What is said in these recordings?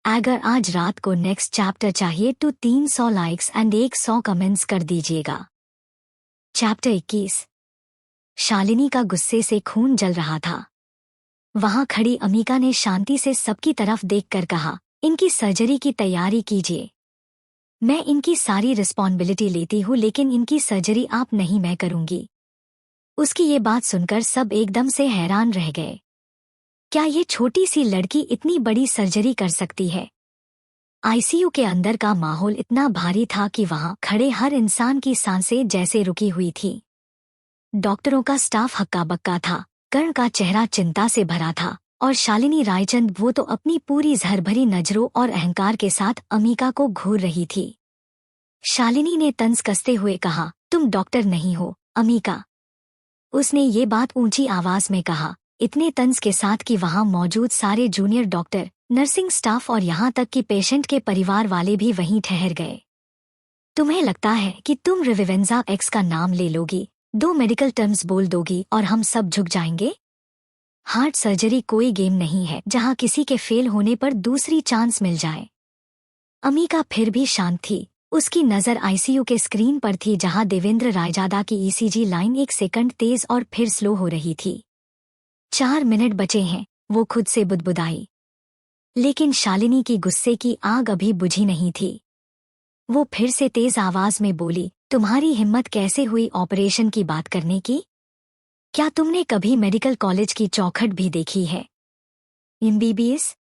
अगर आज रात को नेक्स्ट चैप्टर चाहिए तो 300 लाइक्स एंड 100 कमेंट्स कर दीजिएगा। चैप्टर 21। शालिनी का गुस्से से खून जल रहा था। वहां खड़ी अमीका ने शांति से सबकी तरफ देखकर कहा, इनकी सर्जरी की तैयारी कीजिए। मैं इनकी सारी रिस्पॉन्सिबिलिटी लेती हूँ, लेकिन इनकी सर्जरी आप नहीं, मैं करूंगी। उसकी ये बात सुनकर सब एकदम से हैरान रह गए। क्या ये छोटी सी लड़की इतनी बड़ी सर्जरी कर सकती है? आईसीयू के अंदर का माहौल इतना भारी था कि वहां खड़े हर इंसान की सांसें जैसे रुकी हुई थी। डॉक्टरों का स्टाफ हक्का बक्का था, कर्ण का चेहरा चिंता से भरा था और शालिनी रायचंद वो तो अपनी पूरी जहरभरी नजरों और अहंकार के साथ अमीका को घूर रही थी। शालिनी ने तंज कसते हुए कहा, तुम डॉक्टर नहीं हो अमीका। उसने ये बात ऊंची आवाज में कहा, इतने तंज के साथ कि वहां मौजूद सारे जूनियर डॉक्टर, नर्सिंग स्टाफ और यहां तक कि पेशेंट के परिवार वाले भी वहीं ठहर गए। तुम्हें लगता है कि तुम रिविवेंजा एक्स का नाम ले लोगी, 2 मेडिकल टर्म्स बोल दोगी और हम सब झुक जाएंगे? हार्ट सर्जरी कोई गेम नहीं है जहां किसी के फेल होने पर दूसरी चांस मिल जाए। अमीका फिर भी शांत थी। उसकी नजर आईसीयू के स्क्रीन पर थी जहां देवेंद्र रायजादा की ईसीजी लाइन 1 सेकंड तेज और फिर स्लो हो रही थी। 4 मिनट बचे हैं, वो खुद से बुदबुदाई। लेकिन शालिनी की गुस्से की आग अभी बुझी नहीं थी। वो फिर से तेज आवाज में बोली, तुम्हारी हिम्मत कैसे हुई ऑपरेशन की बात करने की? क्या तुमने कभी मेडिकल कॉलेज की चौखट भी देखी है? एमबीबीएस?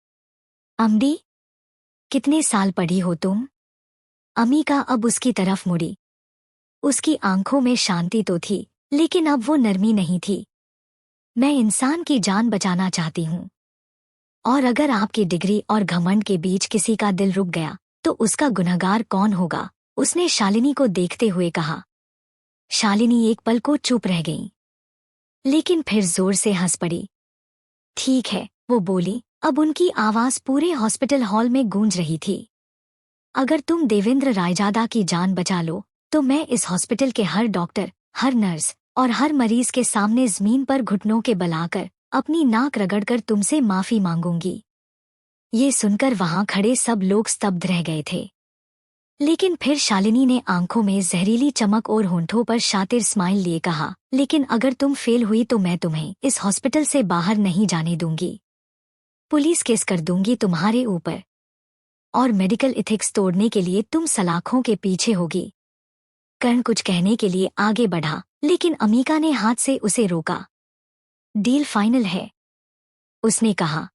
एमडी? कितने साल पढ़ी हो तुम? अमीका अब उसकी तरफ मुड़ी। उसकी आंखों में शांति तो थी, लेकिन अब वो नरमी नहीं थी। मैं इंसान की जान बचाना चाहती हूँ। और अगर आपकी डिग्री और घमंड के बीच किसी का दिल रुक गया, तो उसका गुनहगार कौन होगा? उसने शालिनी को देखते हुए कहा। शालिनी एक पल को चुप रह गई, लेकिन फिर जोर से हंस पड़ी। ठीक है, वो बोली। अब उनकी आवाज पूरे हॉस्पिटल हॉल में गूंज रही थी। अगर तुम देवेंद्र रायजादा की जान बचा लो, तो मैं इस हॉस्पिटल के हर डॉक्टर, हर नर्स और हर मरीज के सामने जमीन पर घुटनों के बल आकर अपनी नाक रगड़कर तुमसे माफी मांगूंगी। ये सुनकर वहां खड़े सब लोग स्तब्ध रह गए थे। लेकिन फिर शालिनी ने आंखों में जहरीली चमक और होंठों पर शातिर स्माइल लिए कहा, लेकिन अगर तुम फेल हुई तो मैं तुम्हें इस हॉस्पिटल से बाहर नहीं जाने दूंगी। पुलिस केस कर दूंगी तुम्हारे ऊपर, और मेडिकल इथिक्स तोड़ने के लिए तुम सलाखों के पीछे होगी। कर्ण कुछ कहने के लिए आगे बढ़ा, लेकिन अमीका ने हाथ से उसे रोका। डील फाइनल है, उसने कहा।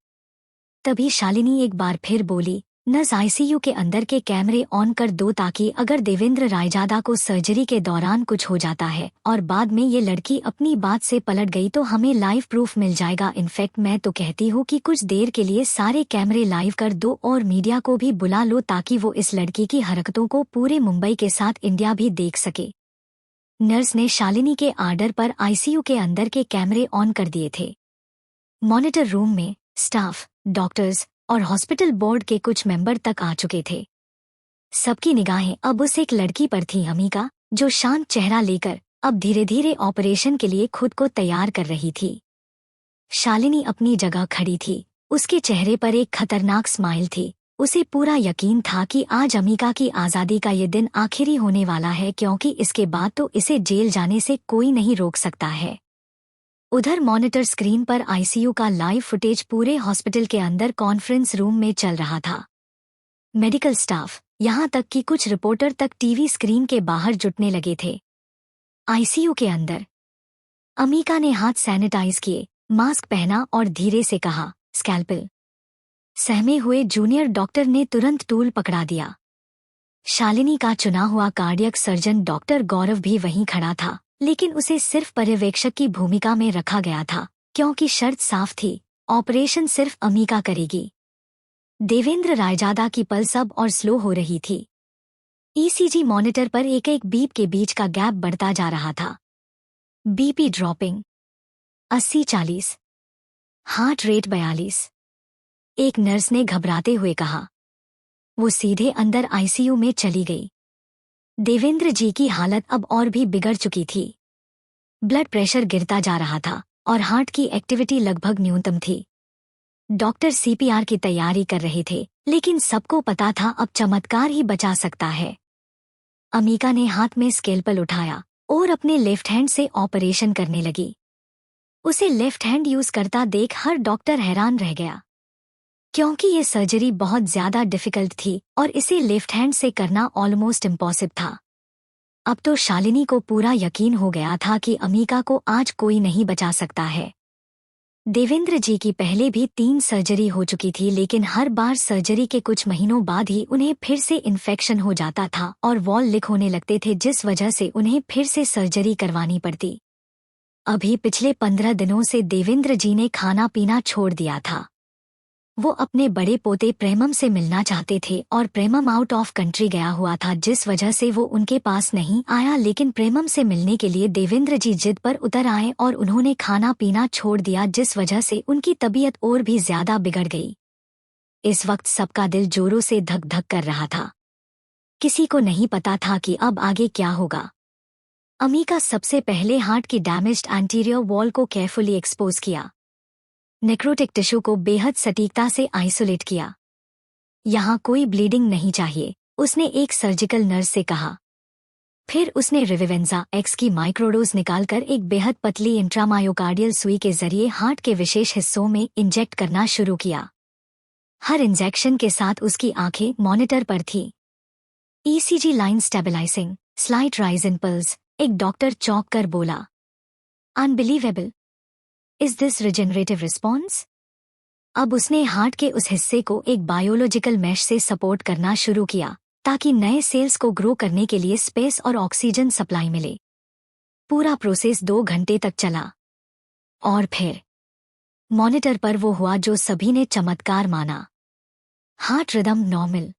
तभी शालिनी एक बार फिर बोली, नर्स आईसीयू के अंदर के कैमरे ऑन कर दो ताकि अगर देवेंद्र रायजादा को सर्जरी के दौरान कुछ हो जाता है और बाद में ये लड़की अपनी बात से पलट गई तो हमें लाइव प्रूफ मिल जाएगा। इनफैक्ट मैं तो कहती हूँ कि कुछ देर के लिए सारे कैमरे लाइव कर दो और मीडिया को भी बुला लो ताकि वो इस लड़की की हरकतों को पूरे मुंबई के साथ इंडिया भी देख सके। नर्स ने शालिनी के आर्डर पर आईसीयू के अंदर के कैमरे ऑन कर दिए थे। मॉनिटर रूम में स्टाफ, डॉक्टर्स और हॉस्पिटल बोर्ड के कुछ मेंबर तक आ चुके थे। सबकी निगाहें अब उस एक लड़की पर थी, अमीका, जो शांत चेहरा लेकर अब धीरे धीरे ऑपरेशन के लिए खुद को तैयार कर रही थी। शालिनी अपनी जगह खड़ी थी, उसके चेहरे पर एक खतरनाक स्माइल थी। उसे पूरा यकीन था कि आज अमीका की आज़ादी का ये दिन आखिरी होने वाला है, क्योंकि इसके बाद तो इसे जेल जाने से कोई नहीं रोक सकता है। उधर मॉनिटर स्क्रीन पर आईसीयू का लाइव फुटेज पूरे हॉस्पिटल के अंदर कॉन्फ्रेंस रूम में चल रहा था। मेडिकल स्टाफ, यहां तक कि कुछ रिपोर्टर तक टीवी स्क्रीन के बाहर जुटने लगे थे। आईसीयू के अंदर अमीका ने हाथ सैनिटाइज किए, मास्क पहना और धीरे से कहा, स्कैल्पेल। सहमे हुए जूनियर डॉक्टर ने तुरंत टूल पकड़ा दिया। शालिनी का चुना हुआ कार्डियक सर्जन डॉक्टर गौरव भी वहीं खड़ा था, लेकिन उसे सिर्फ पर्यवेक्षक की भूमिका में रखा गया था, क्योंकि शर्त साफ थी, ऑपरेशन सिर्फ अमीका करेगी। देवेंद्र रायजादा की पल्स अब और स्लो हो रही थी। ईसीजी मॉनिटर पर एक एक बीप के बीच का गैप बढ़ता जा रहा था। BP dropping 80-40, heart rate 42। एक नर्स ने घबराते हुए कहा। वो सीधे अंदर आईसीयू में चली गई। देवेंद्र जी की हालत अब और भी बिगड़ चुकी थी। ब्लड प्रेशर गिरता जा रहा था और हार्ट की एक्टिविटी लगभग न्यूनतम थी। डॉक्टर सीपीआर की तैयारी कर रहे थे, लेकिन सबको पता था अब चमत्कार ही बचा सकता है। अमीका ने हाथ में स्केलपेल उठाया और अपने लेफ्ट हैंड से ऑपरेशन करने लगी। उसे लेफ्ट हैंड यूज करता देख हर डॉक्टर हैरान रह गया, क्योंकि ये सर्जरी बहुत ज्यादा डिफिकल्ट थी और इसे लेफ्ट हैंड से करना ऑलमोस्ट इम्पॉसिबल था। अब तो शालिनी को पूरा यकीन हो गया था कि अमीका को आज कोई नहीं बचा सकता है। देवेंद्र जी की पहले भी 3 सर्जरी हो चुकी थी, लेकिन हर बार सर्जरी के कुछ महीनों बाद ही उन्हें फिर से इन्फेक्शन हो जाता था और वॉल लीक होने लगते थे, जिस वजह से उन्हें फिर से सर्जरी करवानी पड़ती। अभी पिछले 15 दिनों से देवेंद्र जी ने खाना पीना छोड़ दिया था। वो अपने बड़े पोते प्रेमम से मिलना चाहते थे और प्रेमम आउट ऑफ कंट्री गया हुआ था, जिस वजह से वो उनके पास नहीं आया। लेकिन प्रेमम से मिलने के लिए देवेंद्र जी जिद पर उतर आए और उन्होंने खाना पीना छोड़ दिया, जिस वजह से उनकी तबीयत और भी ज्यादा बिगड़ गई। इस वक्त सबका दिल जोरों से धक धक कर रहा था। किसी को नहीं पता था कि अब आगे क्या होगा। अमीका सबसे पहले हार्ट की डैमेज्ड एंटीरियर वॉल को केयरफुली एक्सपोज किया। नेक्रोटिक टिश्यू को बेहद सटीकता से आइसोलेट किया। यहाँ कोई ब्लीडिंग नहीं चाहिए, उसने एक सर्जिकल नर्स से कहा। फिर उसने रिविवेंजा एक्स की माइक्रोडोज निकालकर एक बेहद पतली इंट्रामायोकार्डियल सुई के जरिए हार्ट के विशेष हिस्सों में इंजेक्ट करना शुरू किया। हर इंजेक्शन के साथ उसकी आंखें मॉनिटर पर थी। ECG line stabilising, slight rise in pulse, एक डॉक्टर चौंक कर बोला। Unbelievable, is this regenerative response? अब उसने हार्ट के उस हिस्से को एक बायोलॉजिकल मैश से सपोर्ट करना शुरू किया, ताकि नए सेल्स को ग्रो करने के लिए स्पेस और ऑक्सीजन सप्लाई मिले। पूरा प्रोसेस 2 घंटे तक चला और फिर मॉनिटर पर वो हुआ जो सभी ने चमत्कार माना। Heart rhythm normal,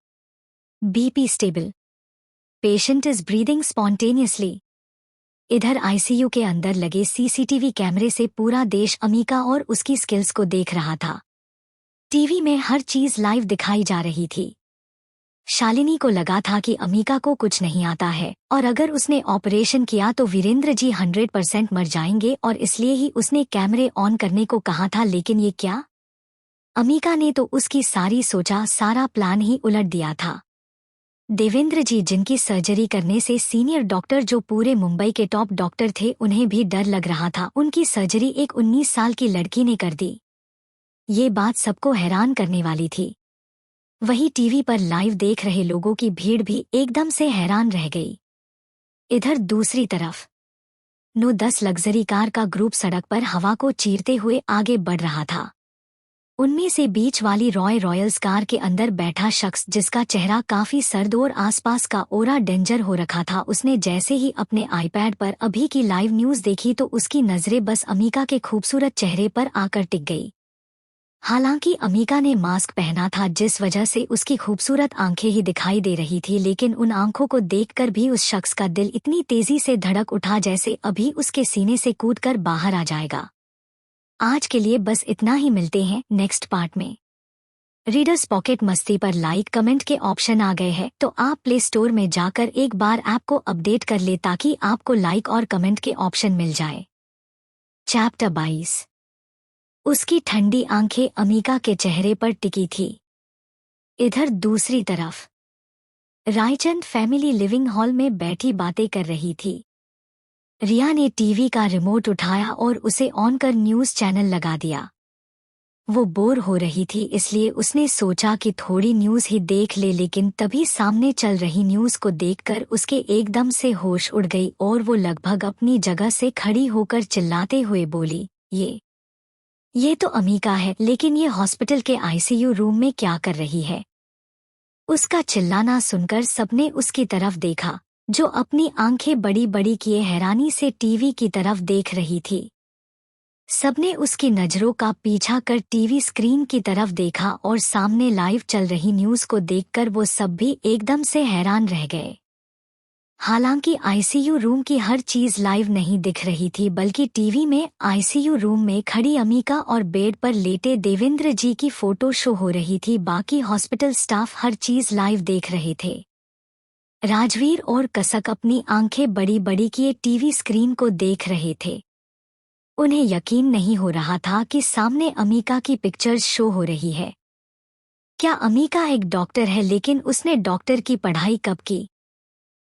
BP stable, patient is breathing spontaneously. इधर आईसीयू के अंदर लगे सीसीटीवी कैमरे से पूरा देश अमीका और उसकी स्किल्स को देख रहा था। टीवी में हर चीज लाइव दिखाई जा रही थी। शालिनी को लगा था कि अमीका को कुछ नहीं आता है और अगर उसने ऑपरेशन किया तो वीरेंद्र जी 100% मर जाएंगे, और इसलिए ही उसने कैमरे ऑन करने को कहा था। लेकिन ये क्या? अमीका ने तो उसकी सारी सोचा सारा प्लान ही उलट दिया था। देवेंद्र जी, जिनकी सर्जरी करने से सीनियर डॉक्टर जो पूरे मुंबई के टॉप डॉक्टर थे, उन्हें भी डर लग रहा था। उनकी सर्जरी एक 19 साल की लड़की ने कर दी। ये बात सबको हैरान करने वाली थी। वही टीवी पर लाइव देख रहे लोगों की भीड़ भी एकदम से हैरान रह गई। इधर दूसरी तरफ 9-10 लग्जरी कार का ग्रुप सड़क पर हवा को चीरते हुए आगे बढ़ रहा था। उनमें से बीच वाली रॉयल्स कार के अंदर बैठा शख्स, जिसका चेहरा काफी सर्द और आसपास का ओरा डेंजर हो रखा था, उसने जैसे ही अपने आईपैड पर अभी की लाइव न्यूज देखी तो उसकी नजरें बस अमीका के खूबसूरत चेहरे पर आकर टिक गई। हालांकि अमीका ने मास्क पहना था, जिस वजह से उसकी खूबसूरत आंखें ही दिखाई दे रही थी, लेकिन उन आंखों को देखकर भी उस शख्स का दिल इतनी तेजी से धड़क उठा जैसे अभी उसके सीने से कूदकर बाहर आ जाएगा। आज के लिए बस इतना ही, मिलते हैं नेक्स्ट पार्ट में। रीडर्स पॉकेट मस्ती पर लाइक कमेंट के ऑप्शन आ गए हैं, तो आप प्ले स्टोर में जाकर एक बार ऐप को अपडेट कर ले ताकि आपको लाइक और कमेंट के ऑप्शन मिल जाए। चैप्टर 22। उसकी ठंडी आंखें अमीका के चेहरे पर टिकी थी। इधर दूसरी तरफ रायचंद फैमिली लिविंग हॉल में बैठी बातें कर रही थी। रिया ने टीवी का रिमोट उठाया और उसे ऑन कर न्यूज चैनल लगा दिया। वो बोर हो रही थी, इसलिए उसने सोचा कि थोड़ी न्यूज ही देख ले, लेकिन तभी सामने चल रही न्यूज को देखकर उसके एकदम से होश उड़ गई और वो लगभग अपनी जगह से खड़ी होकर चिल्लाते हुए बोली, ये तो अमीका है, लेकिन ये हॉस्पिटल के आईसीयू रूम में क्या कर रही है? उसका चिल्लाना सुनकर सबने उसकी तरफ देखा, जो अपनी आंखें बड़ी बड़ी किए हैरानी से टीवी की तरफ देख रही थी। सबने उसकी नजरों का पीछा कर टीवी स्क्रीन की तरफ देखा और सामने लाइव चल रही न्यूज को देखकर वो सब भी एकदम से हैरान रह गए। हालांकि आईसीयू रूम की हर चीज लाइव नहीं दिख रही थी, बल्कि टीवी में आईसीयू रूम में खड़ी अमीका और बेड पर लेटे देवेंद्र जी की फोटो शो हो रही थी। बाकी हॉस्पिटल स्टाफ हर चीज लाइव देख रहे थे। राजवीर और कसक अपनी आंखें बड़ी बड़ी किए टीवी स्क्रीन को देख रहे थे। उन्हें यकीन नहीं हो रहा था कि सामने अमीका की पिक्चर्स शो हो रही है। क्या अमीका एक डॉक्टर है, लेकिन उसने डॉक्टर की पढ़ाई कब की?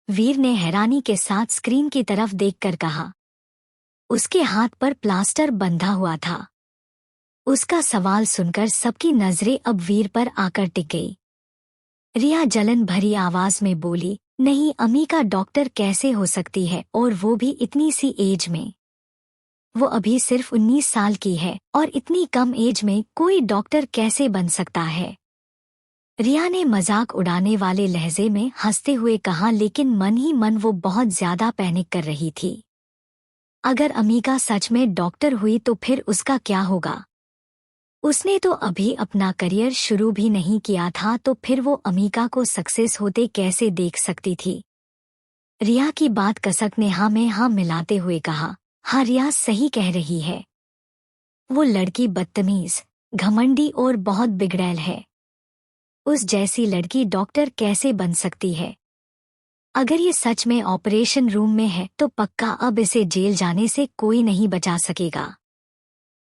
वीर ने हैरानी के साथ स्क्रीन की तरफ देखकर कहा। उसके हाथ पर प्लास्टर बंधा हुआ था। उसका सवाल सुनकर सबकी नजरें अब वीर पर आकर टिक गई। रिया जलन भरी आवाज में बोली, नहीं, अमीका डॉक्टर कैसे हो सकती है, और वो भी इतनी सी एज में। वो अभी सिर्फ 19 साल की है और इतनी कम एज में कोई डॉक्टर कैसे बन सकता है? रिया ने मजाक उड़ाने वाले लहजे में हंसते हुए कहा, लेकिन मन ही मन वो बहुत ज्यादा पैनिक कर रही थी। अगर अमीका सच में डॉक्टर हुई तो फिर उसका क्या होगा? उसने तो अभी अपना करियर शुरू भी नहीं किया था, तो फिर वो अमीका को सक्सेस होते कैसे देख सकती थी? रिया की बात कसक ने हाँ में हाँ मिलाते हुए कहा, हाँ रिया सही कह रही है। वो लड़की बदतमीज, घमंडी और बहुत बिगड़ैल है। उस जैसी लड़की डॉक्टर कैसे बन सकती है? अगर ये सच में ऑपरेशन रूम में है तो पक्का अब इसे जेल जाने से कोई नहीं बचा सकेगा।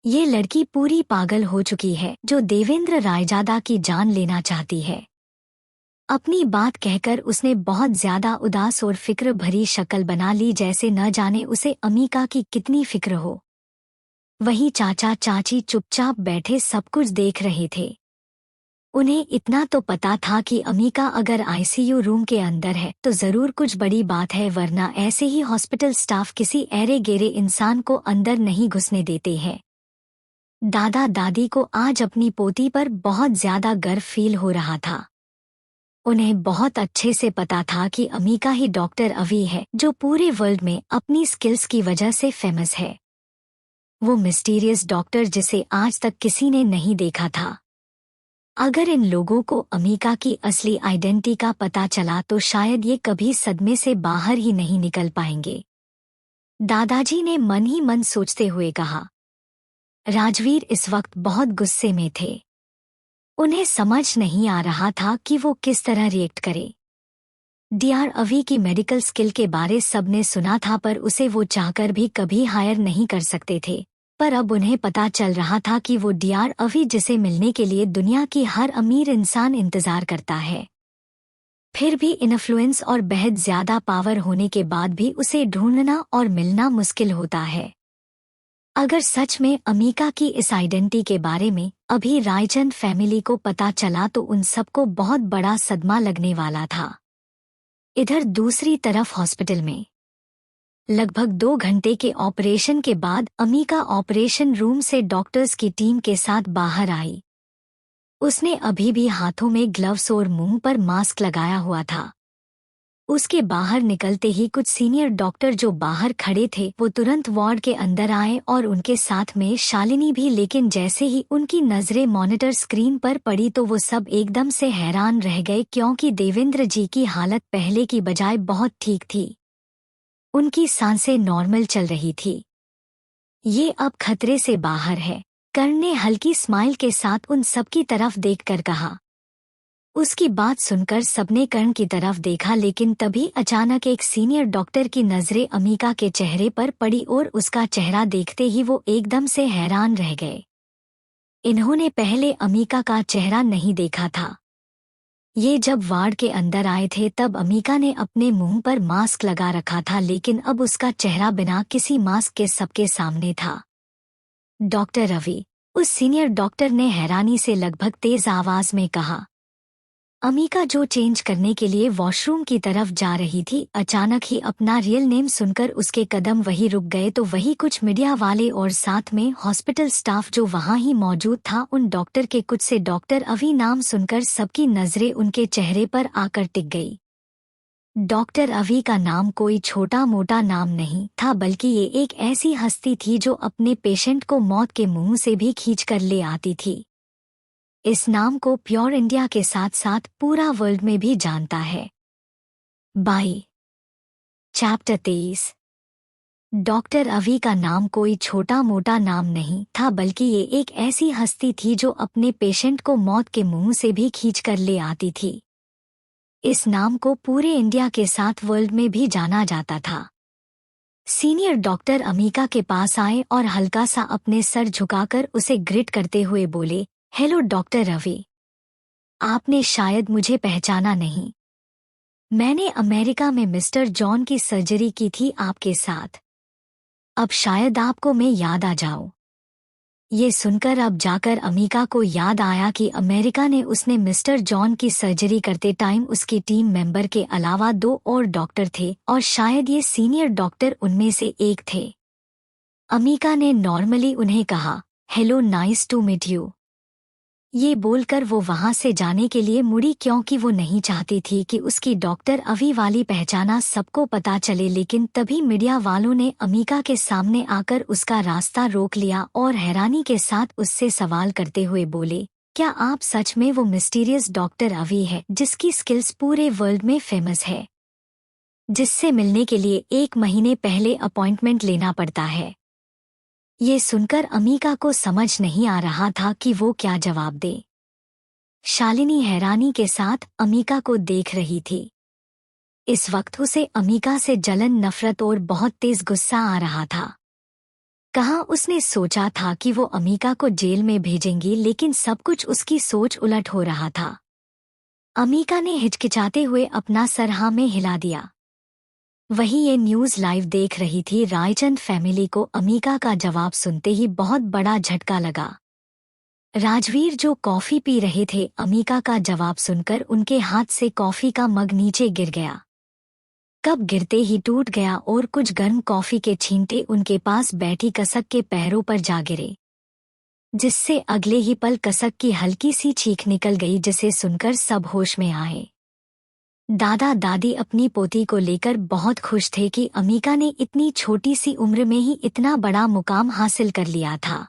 ये लड़की पूरी पागल हो चुकी है जो देवेंद्र रायजादा की जान लेना चाहती है। अपनी बात कहकर उसने बहुत ज्यादा उदास और फिक्र भरी शक्ल बना ली, जैसे न जाने उसे अमीका की कितनी फिक्र हो। वहीं चाचा चाची चुपचाप बैठे सब कुछ देख रहे थे। उन्हें इतना तो पता था कि अमीका अगर आईसीयू रूम के अंदर है तो जरूर कुछ बड़ी बात है, वरना ऐसे ही हॉस्पिटल स्टाफ किसी ऐरे गेरे इंसान को अंदर नहीं घुसने देते हैं। दादा दादी को आज अपनी पोती पर बहुत ज्यादा गर्व फील हो रहा था। उन्हें बहुत अच्छे से पता था कि अमीका ही डॉक्टर अवी है जो पूरे वर्ल्ड में अपनी स्किल्स की वजह से फेमस है। वो मिस्टीरियस डॉक्टर जिसे आज तक किसी ने नहीं देखा था। अगर इन लोगों को अमीका की असली आइडेंटिटी का पता चला तो शायद ये कभी सदमे से बाहर ही नहीं निकल पाएंगे। दादाजी ने मन ही मन सोचते हुए कहा। राजवीर इस वक्त बहुत गुस्से में थे। उन्हें समझ नहीं आ रहा था कि वो किस तरह रिएक्ट करे। डीआर अवी की मेडिकल स्किल के बारे सबने सुना था, पर उसे वो चाहकर भी कभी हायर नहीं कर सकते थे। पर अब उन्हें पता चल रहा था कि वो डीआर अवी जिसे मिलने के लिए दुनिया की हर अमीर इंसान इंतजार करता है। फिर भी इन्फ्लुएंस और बेहद ज्यादा पावर होने के बाद भी उसे ढूंढना और मिलना मुश्किल होता है। अगर सच में अमीका की इस आइडेंटिटी के बारे में अभी रायचंद फैमिली को पता चला तो उन सबको बहुत बड़ा सदमा लगने वाला था। इधर दूसरी तरफ हॉस्पिटल में लगभग 2 घंटे के ऑपरेशन के बाद अमीका ऑपरेशन रूम से डॉक्टर्स की टीम के साथ बाहर आई। उसने अभी भी हाथों में ग्लव्स और मुंह पर मास्क लगाया हुआ था। उसके बाहर निकलते ही कुछ सीनियर डॉक्टर जो बाहर खड़े थे वो तुरंत वार्ड के अंदर आए और उनके साथ में शालिनी भी, लेकिन जैसे ही उनकी नजरें मॉनिटर स्क्रीन पर पड़ी तो वो सब एकदम से हैरान रह गए, क्योंकि देवेंद्र जी की हालत पहले की बजाय बहुत ठीक थी। उनकी सांसें नॉर्मल चल रही थी। ये अब खतरे से बाहर है, कर्ण ने हल्की स्माइल के साथ उन सबकी तरफ देखकर कहा। उसकी बात सुनकर सबने कर्ण की तरफ देखा, लेकिन तभी अचानक एक सीनियर डॉक्टर की नजरें अमीका के चेहरे पर पड़ी और उसका चेहरा देखते ही वो एकदम से हैरान रह गए। इन्होंने पहले अमीका का चेहरा नहीं देखा था। ये जब वार्ड के अंदर आए थे तब अमीका ने अपने मुंह पर मास्क लगा रखा था, लेकिन अब उसका चेहरा बिना किसी मास्क के सबके सामने था। डॉक्टर रवि, उस सीनियर डॉक्टर ने हैरानी से लगभग तेज आवाज में कहा। अमीका जो चेंज करने के लिए वॉशरूम की तरफ जा रही थी, अचानक ही अपना रियल नेम सुनकर उसके कदम वहीं रुक गए। तो वही कुछ मीडिया वाले और साथ में हॉस्पिटल स्टाफ जो वहां ही मौजूद था, उन डॉक्टर के कुछ से डॉक्टर अवी नाम सुनकर सबकी नजरें उनके चेहरे पर आकर टिक गई। डॉक्टर अवी का नाम कोई छोटा मोटा नाम नहीं था, बल्कि ये एक ऐसी हस्ती थी जो अपने पेशेंट को मौत के मुंह से भी खींच कर ले आती थी। इस नाम को प्योर इंडिया के साथ साथ पूरा वर्ल्ड में भी जानता है। By chapter 23। डॉक्टर अवी का नाम कोई छोटा मोटा नाम नहीं था, बल्कि ये एक ऐसी हस्ती थी जो अपने पेशेंट को मौत के मुंह से भी खींच कर ले आती थी। इस नाम को पूरे इंडिया के साथ वर्ल्ड में भी जाना जाता था। सीनियर डॉक्टर अमीका के पास आए और हल्का सा अपने सर झुकाकर उसे ग्रिट करते हुए बोले, हेलो डॉक्टर रवि। आपने शायद मुझे पहचाना नहीं। मैंने अमेरिका में मिस्टर जॉन की सर्जरी की थी आपके साथ। अब शायद आपको मैं याद आ जाऊं। ये सुनकर अब जाकर अमीका को याद आया कि अमेरिका ने उसने मिस्टर जॉन की सर्जरी करते टाइम उसकी टीम मेंबर के अलावा 2 और डॉक्टर थे और शायद ये सीनियर डॉक्टर उनमें से एक थे। अमीका ने नॉर्मली उन्हें कहा, hello, nice to meet you. ये बोलकर वो वहां से जाने के लिए मुड़ी क्योंकि वो नहीं चाहती थी कि उसकी डॉक्टर अवी वाली पहचाना सबको पता चले। लेकिन तभी मीडिया वालों ने अमीका के सामने आकर उसका रास्ता रोक लिया और हैरानी के साथ उससे सवाल करते हुए बोले, क्या आप सच में वो मिस्टीरियस डॉक्टर अवी है जिसकी स्किल्स पूरे वर्ल्ड में फेमस है, जिससे मिलने के लिए 1 महीने पहले अपॉइंटमेंट लेना पड़ता है? ये सुनकर अमीका को समझ नहीं आ रहा था कि वो क्या जवाब दे। शालिनी हैरानी के साथ अमीका को देख रही थी। इस वक्त उसे अमीका से जलन, नफरत और बहुत तेज गुस्सा आ रहा था। कहाँ उसने सोचा था कि वो अमीका को जेल में भेजेंगी, लेकिन सब कुछ उसकी सोच उलट हो रहा था। अमीका ने हिचकिचाते हुए अपना सर हाँ में हिला दिया। वही ये न्यूज़ लाइव देख रही थी रायचंद फैमिली को अमीका का जवाब सुनते ही बहुत बड़ा झटका लगा। राजवीर जो कॉफी पी रहे थे, अमीका का जवाब सुनकर उनके हाथ से कॉफी का मग नीचे गिर गया। कप गिरते ही टूट गया और कुछ गर्म कॉफी के छींटे उनके पास बैठी कसक के पैरों पर जा गिरे, जिससे अगले ही पल कसक की हल्की सी चीख निकल गई, जिसे सुनकर सब होश में आए। दादा दादी अपनी पोती को लेकर बहुत खुश थे कि अमीका ने इतनी छोटी सी उम्र में ही इतना बड़ा मुकाम हासिल कर लिया था।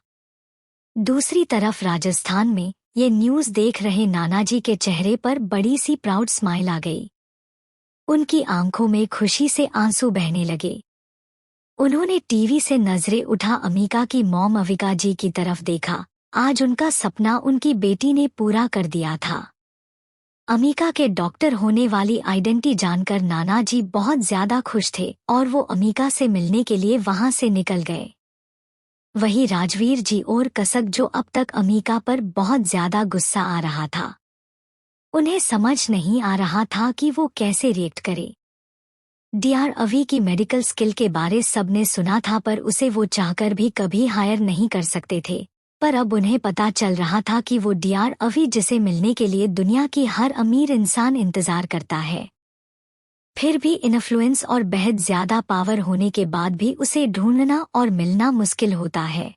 दूसरी तरफ राजस्थान में ये न्यूज़ देख रहे नानाजी के चेहरे पर बड़ी सी प्राउड स्माइल आ गई। उनकी आंखों में खुशी से आंसू बहने लगे। उन्होंने टीवी से नजरें उठा अमीका की मॉम अविका जी की तरफ देखा। आज उनका सपना उनकी बेटी ने पूरा कर दिया था। अमीका के डॉक्टर होने वाली आइडेंटिटी जानकर नाना जी बहुत ज्यादा खुश थे और वो अमीका से मिलने के लिए वहां से निकल गए। वही राजवीर जी और कसक, जो अब तक अमीका पर बहुत ज्यादा गुस्सा आ रहा था, उन्हें समझ नहीं आ रहा था कि वो कैसे रिएक्ट करे। डीआर अवी की मेडिकल स्किल के बारे सबने सुना था, पर उसे वो चाहकर भी कभी हायर नहीं कर सकते थे। पर अब उन्हें पता चल रहा था कि वो डीआर अवी, जिसे मिलने के लिए दुनिया की हर अमीर इंसान इंतजार करता है, फिर भी इन्फ्लुएंस और बेहद ज्यादा पावर होने के बाद भी उसे ढूंढना और मिलना मुश्किल होता है।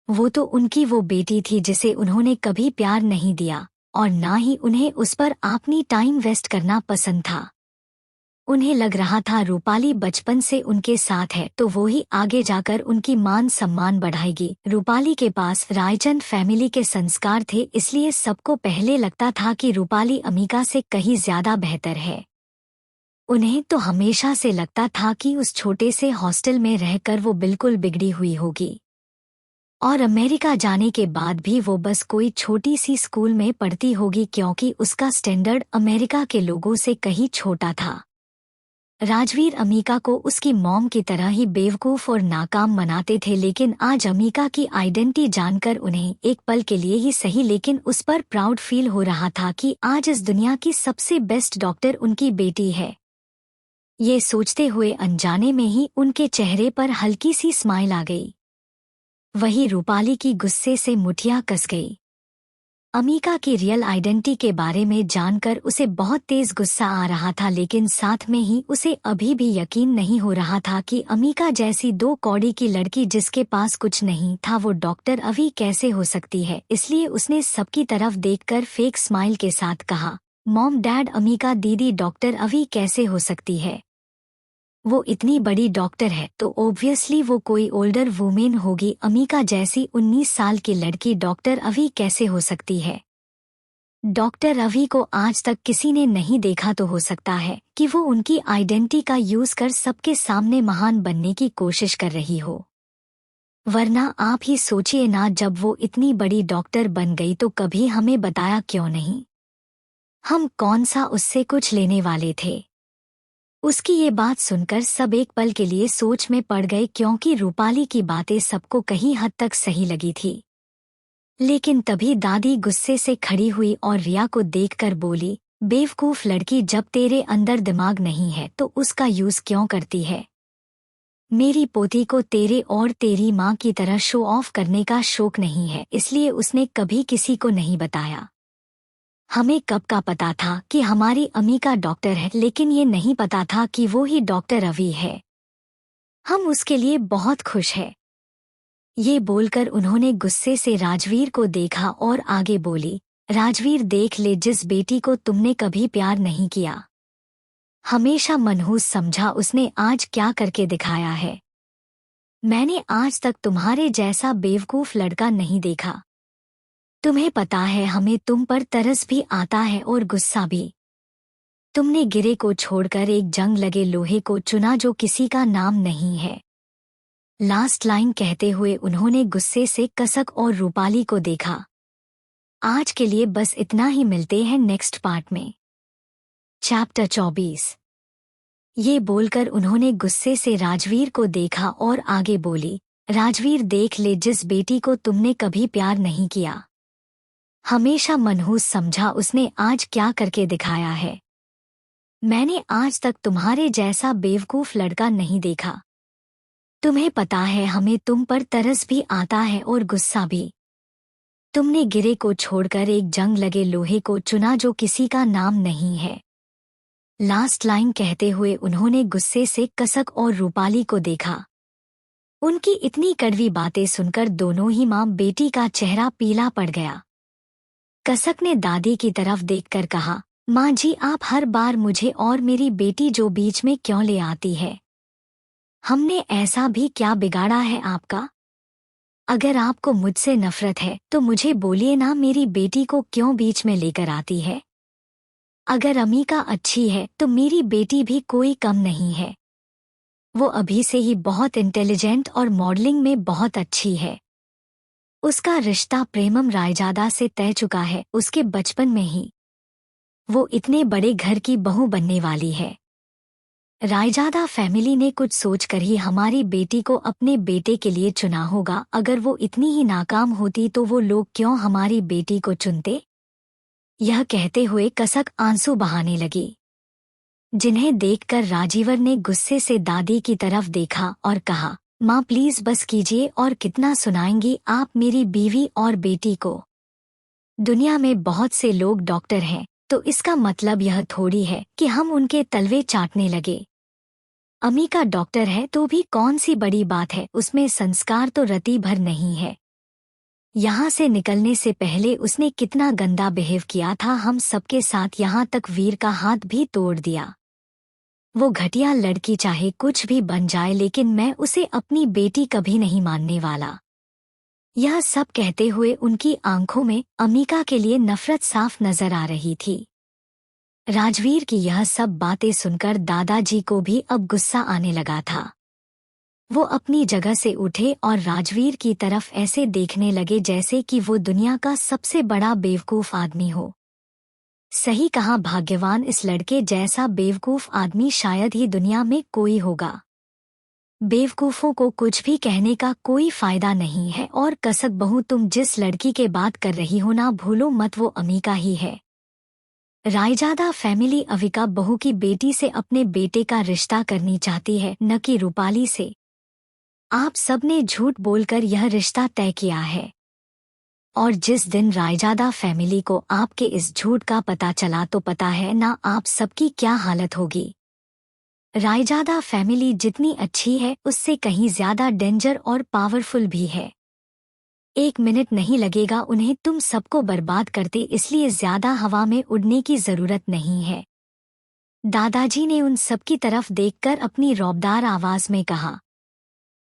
वो तो उनकी वो बेटी थी जिसे उन्होंने कभी प्यार नहीं दिया और ना ही उन्हें उस पर अपनी टाइम वेस्ट करना पसंद था। उन्हें लग रहा था रूपाली बचपन से उनके साथ है तो वो ही आगे जाकर उनकी मान सम्मान बढ़ाएगी। रूपाली के पास रायचंद फैमिली के संस्कार थे, इसलिए सबको पहले लगता था कि रूपाली अमीका से कहीं ज्यादा बेहतर है। उन्हें तो हमेशा से लगता था कि उस छोटे से हॉस्टल में रहकर वो बिल्कुल बिगड़ी हुई होगी और अमेरिका जाने के बाद भी वो बस कोई छोटी सी स्कूल में पढ़ती होगी, क्योंकि उसका स्टैंडर्ड अमेरिका के लोगों से कहीं छोटा था। राजवीर अमीका को उसकी मॉम की तरह ही बेवकूफ़ और नाकाम मनाते थे, लेकिन आज अमीका की आइडेंटिटी जानकर उन्हें एक पल के लिए ही सही, लेकिन उस पर प्राउड फील हो रहा था कि आज इस दुनिया की सबसे बेस्ट डॉक्टर उनकी बेटी है। ये सोचते हुए अनजाने में ही उनके चेहरे पर हल्की सी स्माइल आ गई। वही रूपाली की गुस्से से मुठियां कस गई। अमीका की रियल आइडेंटिटी के बारे में जानकर उसे बहुत तेज गुस्सा आ रहा था, लेकिन साथ में ही उसे अभी भी यकीन नहीं हो रहा था कि अमीका जैसी 2 कौड़ी की लड़की जिसके पास कुछ नहीं था वो डॉक्टर अभी कैसे हो सकती है। इसलिए उसने सबकी तरफ देखकर फेक स्माइल के साथ कहा, मॉम डैड, अमीका दीदी डॉक्टर अभी कैसे हो सकती है? वो इतनी बड़ी डॉक्टर है तो ऑब्वियसली वो कोई ओल्डर वुमेन होगी। अमीका जैसी 19 साल की लड़की डॉक्टर अवी कैसे हो सकती है? डॉक्टर अवी को आज तक किसी ने नहीं देखा तो हो सकता है कि वो उनकी आइडेंटिटी का यूज कर सबके सामने महान बनने की कोशिश कर रही हो। वरना आप ही सोचिए ना, जब वो इतनी बड़ी डॉक्टर बन गई तो कभी हमें बताया क्यों नहीं? हम कौन सा उससे कुछ लेने वाले थे? उसकी ये बात सुनकर सब एक पल के लिए सोच में पड़ गए, क्योंकि रूपाली की बातें सबको कहीं हद तक सही लगी थी। लेकिन तभी दादी गुस्से से खड़ी हुई और रिया को देखकर बोली, बेवकूफ लड़की, जब तेरे अंदर दिमाग नहीं है तो उसका यूज क्यों करती है? मेरी पोती को तेरे और तेरी माँ की तरह शो ऑफ करने का शौक नहीं है, इसलिए उसने कभी किसी को नहीं बताया। हमें कब का पता था कि हमारी अम्मी का डॉक्टर है, लेकिन ये नहीं पता था कि वो ही डॉक्टर अवी है। हम उसके लिए बहुत खुश हैं। ये बोलकर उन्होंने गुस्से से राजवीर को देखा और आगे बोली, राजवीर देख ले, जिस बेटी को तुमने कभी प्यार नहीं किया, हमेशा मनहूस समझा, उसने आज क्या करके दिखाया है। मैंने आज तक तुम्हारे जैसा बेवकूफ लड़का नहीं देखा। तुम्हें पता है हमें तुम पर तरस भी आता है और गुस्सा भी। तुमने गिरे को छोड़कर एक जंग लगे लोहे को चुना जो किसी का नाम नहीं है। लास्ट लाइन कहते हुए उन्होंने गुस्से से कसक और रूपाली को देखा। आज के लिए बस इतना ही, मिलते हैं नेक्स्ट पार्ट में। चैप्टर 24। ये बोलकर उन्होंने गुस्से से राजवीर को देखा और आगे बोली, राजवीर देख ले, जिस बेटी को तुमने कभी प्यार नहीं किया, हमेशा मनहूस समझा, उसने आज क्या करके दिखाया है। मैंने आज तक तुम्हारे जैसा बेवकूफ लड़का नहीं देखा। तुम्हें पता है हमें तुम पर तरस भी आता है और गुस्सा भी। तुमने गिरे को छोड़कर एक जंग लगे लोहे को चुना जो किसी का नाम नहीं है। लास्ट लाइन कहते हुए उन्होंने गुस्से से कसक और रूपाली को देखा। उनकी इतनी कड़वी बातें सुनकर दोनों ही माँ बेटी का चेहरा पीला पड़ गया। कसक ने दादी की तरफ देखकर कहा, माँ जी, आप हर बार मुझे और मेरी बेटी जो बीच में क्यों ले आती है? हमने ऐसा भी क्या बिगाड़ा है आपका? अगर आपको मुझसे नफरत है तो मुझे बोलिए ना, मेरी बेटी को क्यों बीच में लेकर आती है? अगर अमीका अच्छी है तो मेरी बेटी भी कोई कम नहीं है। वो अभी से ही बहुत इंटेलिजेंट और मॉडलिंग में बहुत अच्छी है। उसका रिश्ता प्रेमम रायजादा से तय चुका है उसके बचपन में ही। वो इतने बड़े घर की बहू बनने वाली है। रायजादा फैमिली ने कुछ सोचकर ही हमारी बेटी को अपने बेटे के लिए चुना होगा। अगर वो इतनी ही नाकाम होती तो वो लोग क्यों हमारी बेटी को चुनते? यह कहते हुए कसक आंसू बहाने लगी, जिन्हें देखकर राजीवर ने गुस्से से दादी की तरफ देखा और कहा, माँ प्लीज बस कीजिए, और कितना सुनाएंगी आप मेरी बीवी और बेटी को? दुनिया में बहुत से लोग डॉक्टर हैं, तो इसका मतलब यह थोड़ी है कि हम उनके तलवे चाटने लगे। अम्मी का डॉक्टर है तो भी कौन सी बड़ी बात है, उसमें संस्कार तो रत्ती भर नहीं है। यहाँ से निकलने से पहले उसने कितना गंदा बिहेव किया था हम सबके साथ, यहाँ तक वीर का हाथ भी तोड़ दिया। वो घटिया लड़की चाहे कुछ भी बन जाए, लेकिन मैं उसे अपनी बेटी कभी नहीं मानने वाला। यह सब कहते हुए उनकी आंखों में अमीका के लिए नफरत साफ नजर आ रही थी। राजवीर की यह सब बातें सुनकर दादाजी को भी अब गुस्सा आने लगा था। वो अपनी जगह से उठे और राजवीर की तरफ ऐसे देखने लगे जैसे कि वो दुनिया का सबसे बड़ा बेवकूफ आदमी हो। सही कहा, भाग्यवान, इस लड़के जैसा बेवकूफ आदमी शायद ही दुनिया में कोई होगा। बेवकूफों को कुछ भी कहने का कोई फायदा नहीं है। और कसक बहू, तुम जिस लड़की के बात कर रही हो ना भूलो मत, वो अमीका ही है। रायजादा फैमिली अविका बहू की बेटी से अपने बेटे का रिश्ता करनी चाहती है, न कि रूपाली से। आप सबने झूठ बोलकर यह रिश्ता तय किया है। और जिस दिन रायजादा फैमिली को आपके इस झूठ का पता चला तो पता है ना आप सबकी क्या हालत होगी। रायजादा फैमिली जितनी अच्छी है उससे कहीं ज्यादा डेंजर और पावरफुल भी है। 1 मिनट नहीं लगेगा उन्हें तुम सबको बर्बाद करते, इसलिए ज्यादा हवा में उड़ने की जरूरत नहीं है। दादाजी ने उन सबकी तरफ देखकर अपनी रौबदार आवाज में कहा।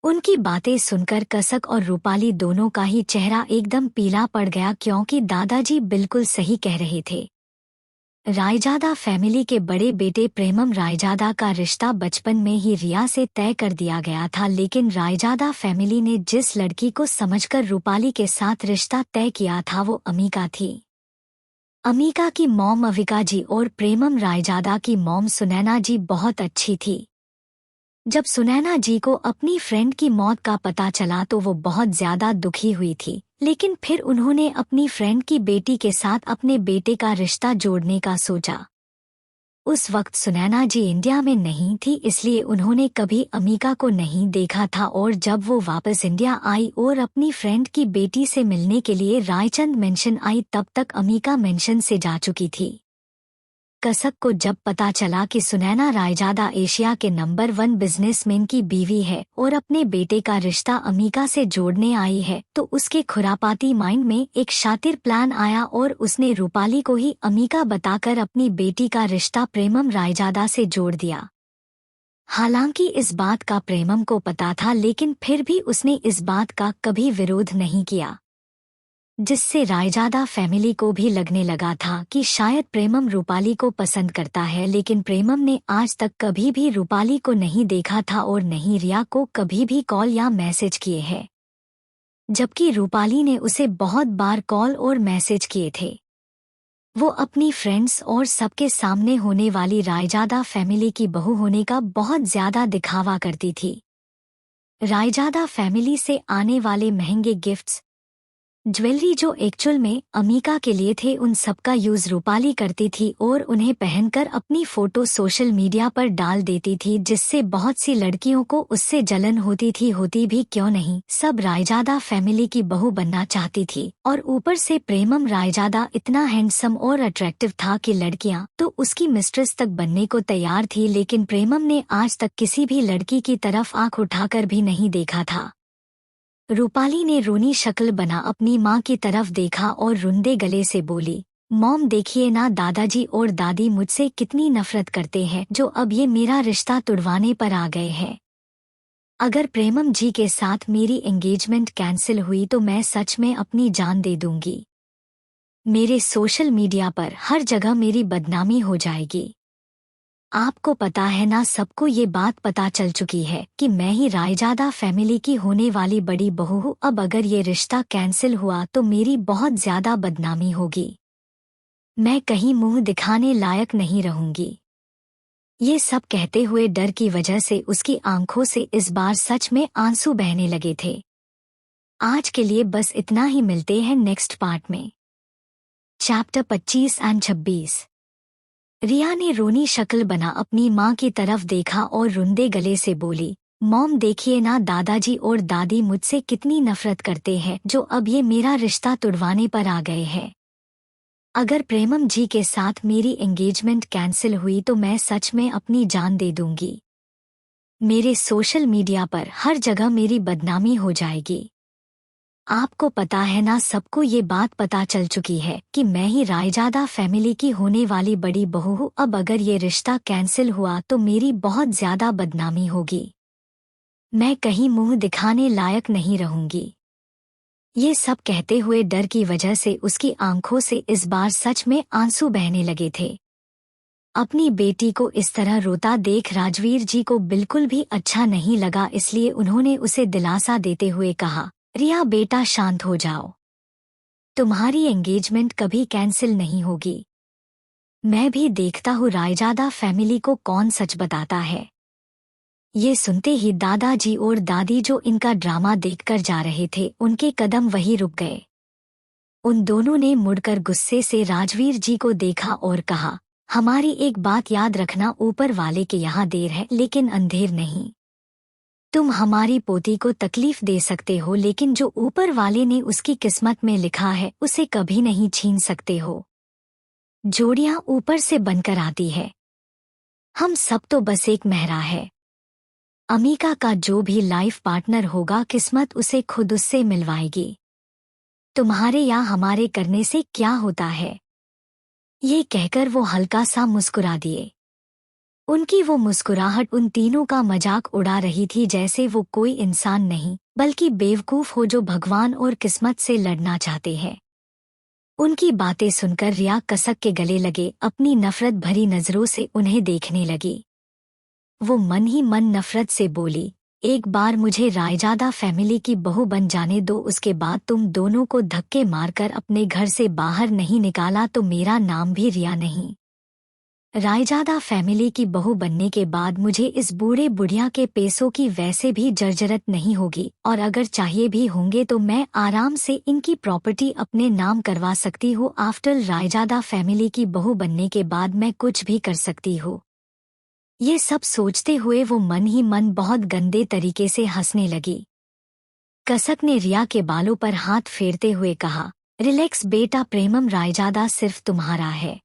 उनकी बातें सुनकर कसक और रूपाली दोनों का ही चेहरा एकदम पीला पड़ गया, क्योंकि दादाजी बिल्कुल सही कह रहे थे। रायजादा फैमिली के बड़े बेटे प्रेमम रायजादा का रिश्ता बचपन में ही रिया से तय कर दिया गया था, लेकिन रायजादा फैमिली ने जिस लड़की को समझकर रूपाली के साथ रिश्ता तय किया था वो अमीका थी। अमीका की मॉम अविका जी और प्रेमम रायजादा की मॉम सुनैना जी बहुत अच्छी थी। जब सुनैना जी को अपनी फ्रेंड की मौत का पता चला तो वो बहुत ज्यादा दुखी हुई थी, लेकिन फिर उन्होंने अपनी फ्रेंड की बेटी के साथ अपने बेटे का रिश्ता जोड़ने का सोचा। उस वक्त सुनैना जी इंडिया में नहीं थी, इसलिए उन्होंने कभी अमीका को नहीं देखा था, और जब वो वापस इंडिया आई और अपनी फ्रेंड की बेटी से मिलने के लिए रायचंद मेंशन आई, तब तक अमीका मेंशन से जा चुकी थी। कसक को जब पता चला कि सुनैना रायजादा एशिया के नंबर 1 बिजनेसमैन की बीवी है और अपने बेटे का रिश्ता अमीका से जोड़ने आई है, तो उसके खुरापाती माइंड में एक शातिर प्लान आया और उसने रूपाली को ही अमीका बताकर अपनी बेटी का रिश्ता प्रेमम रायजादा से जोड़ दिया। हालांकि इस बात का प्रेमम को पता था, लेकिन फिर भी उसने इस बात का कभी विरोध नहीं किया, जिससे रायजादा फैमिली को भी लगने लगा था कि शायद प्रेमम रूपाली को पसंद करता है। लेकिन प्रेमम ने आज तक कभी भी रूपाली को नहीं देखा था और नहीं रिया को कभी भी कॉल या मैसेज किए हैं, जबकि रूपाली ने उसे बहुत बार कॉल और मैसेज किए थे। वो अपनी फ्रेंड्स और सबके सामने होने वाली रायजादा फैमिली की बहू होने का बहुत ज्यादा दिखावा करती थी। रायजादा फैमिली से आने वाले महंगे गिफ्ट्स, ज्वेलरी जो एक्चुअल में अमीका के लिए थे, उन सबका यूज रूपाली करती थी और उन्हें पहनकर अपनी फोटो सोशल मीडिया पर डाल देती थी, जिससे बहुत सी लड़कियों को उससे जलन होती थी। होती भी क्यों नहीं, सब रायजादा फैमिली की बहू बनना चाहती थी, और ऊपर से प्रेमम रायजादा इतना हैंडसम और अट्रैक्टिव था कि लड़कियां तो उसकी मिस्ट्रेस तक बनने को तैयार थी। लेकिन प्रेमम ने आज तक किसी भी लड़की की तरफ आंख उठाकर भी नहीं देखा था। रूपाली ने रोनी शक्ल बना अपनी माँ की तरफ देखा और रुंदे गले से बोली, मॉम देखिए ना, दादाजी और दादी मुझसे कितनी नफरत करते हैं, जो अब ये मेरा रिश्ता तुड़वाने पर आ गए हैं। अगर प्रेमम जी के साथ मेरी एंगेजमेंट कैंसिल हुई तो मैं सच में अपनी जान दे दूंगी। मेरे सोशल मीडिया पर हर जगह मेरी बदनामी हो जाएगी। आपको पता है ना, सबको ये बात पता चल चुकी है कि मैं ही रायजादा फैमिली की होने वाली बड़ी बहू हूँ। अब अगर ये रिश्ता कैंसिल हुआ तो मेरी बहुत ज्यादा बदनामी होगी, मैं कहीं मुंह दिखाने लायक नहीं रहूंगी। ये सब कहते हुए डर की वजह से उसकी आंखों से इस बार सच में आंसू बहने लगे थे। आज के लिए बस इतना ही, मिलते हैं नेक्स्ट पार्ट में। चैप्टर 25 और 26। रिया ने रोनी शक्ल बना अपनी माँ की तरफ देखा और रुंदे गले से बोली, मॉम देखिए ना, दादाजी और दादी मुझसे कितनी नफरत करते हैं, जो अब ये मेरा रिश्ता तुड़वाने पर आ गए हैं। अगर प्रेमम जी के साथ मेरी एंगेजमेंट कैंसिल हुई तो मैं सच में अपनी जान दे दूंगी। मेरे सोशल मीडिया पर हर जगह मेरी बदनामी हो जाएगी। आपको पता है ना, सबको ये बात पता चल चुकी है कि मैं ही रायजादा फैमिली की होने वाली बड़ी बहू हूँ। अब अगर ये रिश्ता कैंसिल हुआ तो मेरी बहुत ज्यादा बदनामी होगी, मैं कहीं मुंह दिखाने लायक नहीं रहूंगी। ये सब कहते हुए डर की वजह से उसकी आंखों से इस बार सच में आंसू बहने लगे थे। अपनी बेटी को इस तरह रोता देख राजवीर जी को बिल्कुल भी अच्छा नहीं लगा, इसलिए उन्होंने उसे दिलासा देते हुए कहा, रिया बेटा शांत हो जाओ, तुम्हारी एंगेजमेंट कभी कैंसिल नहीं होगी। मैं भी देखता हूँ रायजादा फैमिली को कौन सच बताता है। ये सुनते ही दादाजी और दादी जो इनका ड्रामा देखकर जा रहे थे, उनके कदम वहीं रुक गए। उन दोनों ने मुड़कर गुस्से से राजवीर जी को देखा और कहा, हमारी एक बात याद रखना, ऊपर वाले के यहाँ देर है लेकिन अंधेर नहीं। तुम हमारी पोती को तकलीफ दे सकते हो, लेकिन जो ऊपर वाले ने उसकी किस्मत में लिखा है उसे कभी नहीं छीन सकते हो। जोड़ियां ऊपर से बनकर आती है, हम सब तो बस एक मेहरा है। अमीका का जो भी लाइफ पार्टनर होगा, किस्मत उसे खुद उससे मिलवाएगी। तुम्हारे या हमारे करने से क्या होता है। ये कहकर वो हल्का सा मुस्कुरा दिए। उनकी वो मुस्कुराहट उन तीनों का मजाक उड़ा रही थी, जैसे वो कोई इंसान नहीं बल्कि बेवकूफ हो जो भगवान और किस्मत से लड़ना चाहते हैं। उनकी बातें सुनकर रिया कसक के गले लगे अपनी नफरत भरी नजरों से उन्हें देखने लगी। वो मन ही मन नफरत से बोली, एक बार मुझे रायजादा फैमिली की बहू बन जाने दो, उसके बाद तुम दोनों को धक्के मारकर अपने घर से बाहर नहीं निकाला तो मेरा नाम भी रिया नहीं। रायजादा फैमिली की बहू बनने के बाद मुझे इस बूढ़े बुढ़िया के पैसों की वैसे भी जर्जरत नहीं होगी, और अगर चाहिए भी होंगे तो मैं आराम से इनकी प्रॉपर्टी अपने नाम करवा सकती हूँ। आफ्टर रायजादा फैमिली की बहू बनने के बाद मैं कुछ भी कर सकती हूँ। ये सब सोचते हुए वो मन ही मन बहुत गंदे तरीके से हंसने लगी। कसक ने रिया के बालों पर हाथ फेरते हुए कहा, रिलैक्स बेटा, प्रेमम रायजादा सिर्फ तुम्हारा है।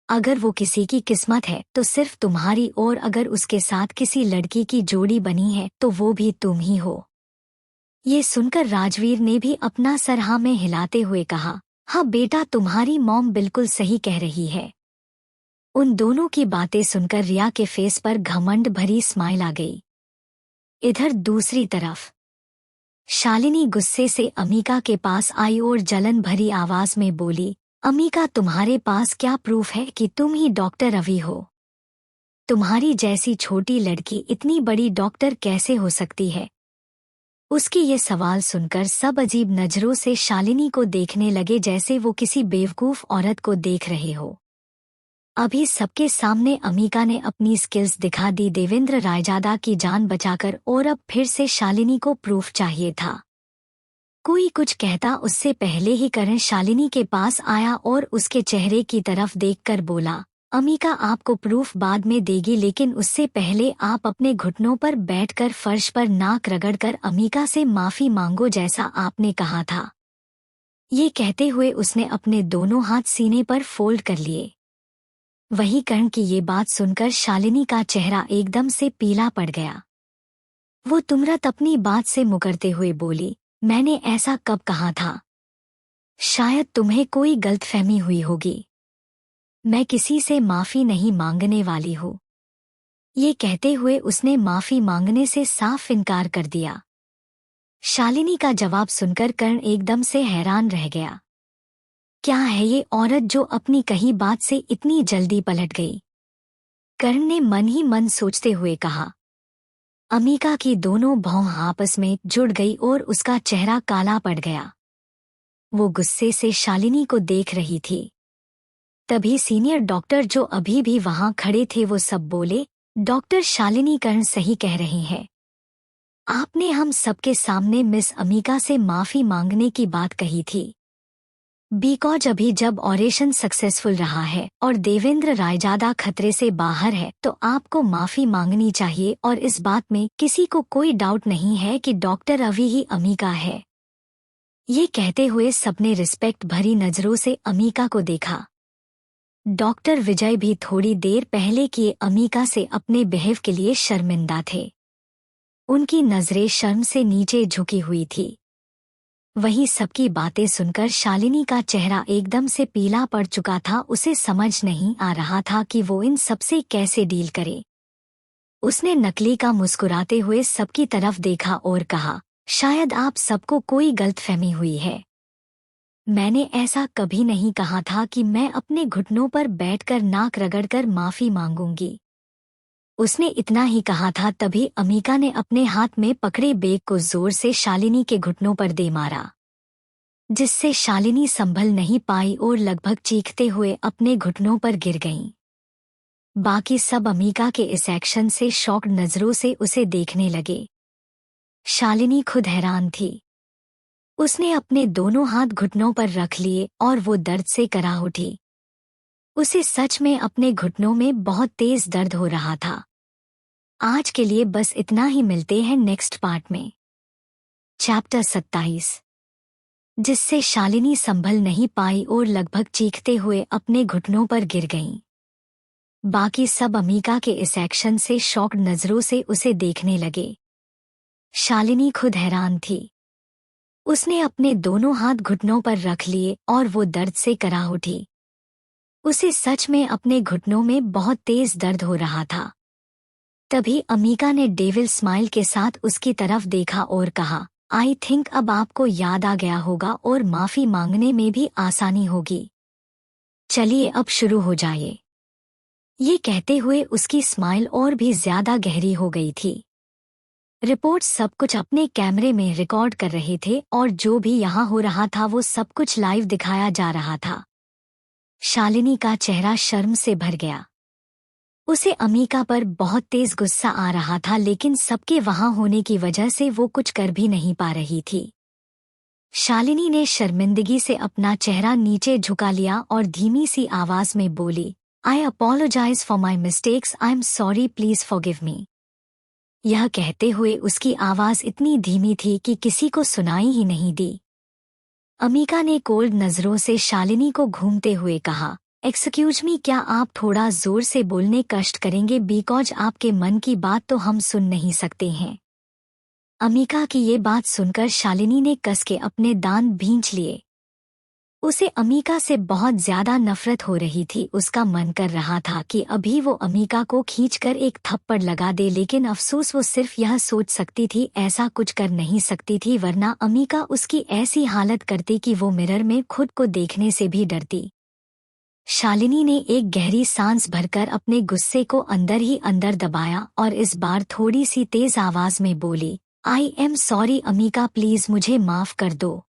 अगर वो किसी की किस्मत है तो सिर्फ तुम्हारी, और अगर उसके साथ किसी लड़की की जोड़ी बनी है तो वो भी तुम ही हो। ये सुनकर राजवीर ने भी अपना सर हाँ में हिलाते हुए कहा, हाँ बेटा, तुम्हारी मॉम बिल्कुल सही कह रही है। उन दोनों की बातें सुनकर रिया के फेस पर घमंड भरी स्माइल आ गई। इधर दूसरी तरफ शालिनी गुस्से से अमीका के पास आई और जलन भरी आवाज में बोली, अमीका, तुम्हारे पास क्या प्रूफ है कि तुम ही डॉक्टर रवि हो? तुम्हारी जैसी छोटी लड़की इतनी बड़ी डॉक्टर कैसे हो सकती है? उसकी ये सवाल सुनकर सब अजीब नजरों से शालिनी को देखने लगे, जैसे वो किसी बेवकूफ औरत को देख रहे हो। अभी सबके सामने अमीका ने अपनी स्किल्स दिखा दी देवेंद्र रायजादा की जान बचाकर, और अब फिर से शालिनी को प्रूफ चाहिए था। कोई कुछ कहता उससे पहले ही करण शालिनी के पास आया और उसके चेहरे की तरफ देखकर बोला, अमीका, आपको प्रूफ बाद में देगी, लेकिन उससे पहले आप अपने घुटनों पर बैठकर फर्श पर नाक रगड़कर अमीका से माफी मांगो, जैसा आपने कहा था। ये कहते हुए उसने अपने दोनों हाथ सीने पर फोल्ड कर लिए। वही करण की ये बात सुनकर शालिनी का चेहरा एकदम से पीला पड़ गया। वो तुरंत अपनी बात से मुकरते हुए बोली, मैंने ऐसा कब कहा था? शायद तुम्हें कोई गलतफहमी हुई होगी। मैं किसी से माफी नहीं मांगने वाली हूँ। ये कहते हुए उसने माफी मांगने से साफ इनकार कर दिया। शालिनी का जवाब सुनकर करण एकदम से हैरान रह गया। क्या है ये औरत जो अपनी कही बात से इतनी जल्दी पलट गई? करण ने मन ही मन सोचते हुए कहा। अमीका की दोनों भौं आपस में जुड़ गई और उसका चेहरा काला पड़ गया। वो गुस्से से शालिनी को देख रही थी। तभी सीनियर डॉक्टर जो अभी भी वहां खड़े थे वो सब बोले, डॉक्टर शालिनी, करण सही कह रही है। आपने हम सबके सामने मिस अमीका से माफी मांगने की बात कही थी। बिकॉज अभी जब ऑपरेशन सक्सेसफुल रहा है और देवेंद्र रायजादा खतरे से बाहर है तो आपको माफी मांगनी चाहिए, और इस बात में किसी को कोई डाउट नहीं है कि डॉक्टर रवि ही अमीका है। ये कहते हुए सबने रिस्पेक्ट भरी नजरों से अमीका को देखा। डॉक्टर विजय भी थोड़ी देर पहले किए अमीका से अपने बिहेव के लिए शर्मिंदा थे। उनकी नजरें शर्म से नीचे झुकी हुई थी। वही सबकी बातें सुनकर शालिनी का चेहरा एकदम से पीला पड़ चुका था। उसे समझ नहीं आ रहा था कि वो इन सबसे कैसे डील करे। उसने नकली का मुस्कुराते हुए सबकी तरफ देखा और कहा, शायद आप सबको कोई गलतफहमी हुई है। मैंने ऐसा कभी नहीं कहा था कि मैं अपने घुटनों पर बैठकर नाक रगड़कर माफी मांगूंगी। उसने इतना ही कहा था तभी अमीका ने अपने हाथ में पकड़े बैग को जोर से शालिनी के घुटनों पर दे मारा, जिससे शालिनी संभल नहीं पाई और लगभग चीखते हुए अपने घुटनों पर गिर गईं। बाकी सब अमीका के इस एक्शन से शॉक्ड नजरों से उसे देखने लगे। शालिनी खुद हैरान थी। उसने अपने दोनों हाथ घुटनों पर रख लिए और वो दर्द से करा उठी। उसे सच में अपने घुटनों में बहुत तेज दर्द हो रहा था। आज के लिए बस इतना ही, मिलते हैं नेक्स्ट पार्ट में। चैप्टर 27, जिससे शालिनी संभल नहीं पाई और लगभग चीखते हुए अपने घुटनों पर गिर गईं। बाकी सब अमीका के इस एक्शन से शॉक्ड नजरों से उसे देखने लगे। शालिनी खुद हैरान थी। उसने अपने दोनों हाथ घुटनों पर रख लिए और वो दर्द से करा उठी। उसे सच में अपने घुटनों में बहुत तेज दर्द हो रहा था। तभी अमीका ने डेविल स्माइल के साथ उसकी तरफ देखा और कहा, आई थिंक अब आपको याद आ गया होगा और माफी मांगने में भी आसानी होगी। चलिए अब शुरू हो जाइए। ये कहते हुए उसकी स्माइल और भी ज्यादा गहरी हो गई थी। रिपोर्ट सब कुछ अपने कैमरे में रिकॉर्ड कर रहे थे और जो भी यहाँ हो रहा था वो सब कुछ लाइव दिखाया जा रहा था। शालिनी का चेहरा शर्म से भर गया। उसे अमीका पर बहुत तेज गुस्सा आ रहा था, लेकिन सबके वहां होने की वजह से वो कुछ कर भी नहीं पा रही थी। शालिनी ने शर्मिंदगी से अपना चेहरा नीचे झुका लिया और धीमी सी आवाज में बोली, I apologise for my mistakes, I am sorry, please forgive me. यह कहते हुए उसकी आवाज इतनी धीमी थी कि किसी को सुनाई ही नहीं दी। अमीका ने कोल्ड नजरों से शालिनी को घूमते हुए कहा, एक्सक्यूज मी, क्या आप थोड़ा जोर से बोलने कष्ट करेंगे, बिकॉज आपके मन की बात तो हम सुन नहीं सकते हैं। अमीका की ये बात सुनकर शालिनी ने कस के अपने दांत भींच लिए। उसे अमीका से बहुत ज्यादा नफरत हो रही थी। उसका मन कर रहा था कि अभी वो अमीका को खींचकर एक थप्पड़ लगा दे, लेकिन अफसोस वो सिर्फ यह सोच सकती थी, ऐसा कुछ कर नहीं सकती थी, वरना अमीका उसकी ऐसी हालत करती कि वो मिरर में खुद को देखने से भी डरती। शालिनी ने एक गहरी सांस भरकर अपने गुस्से को अंदर ही अंदर दबाया और इस बार थोड़ी सी तेज आवाज में बोली, आई एम सॉरी अमीका, प्लीज मुझे माफ कर दो।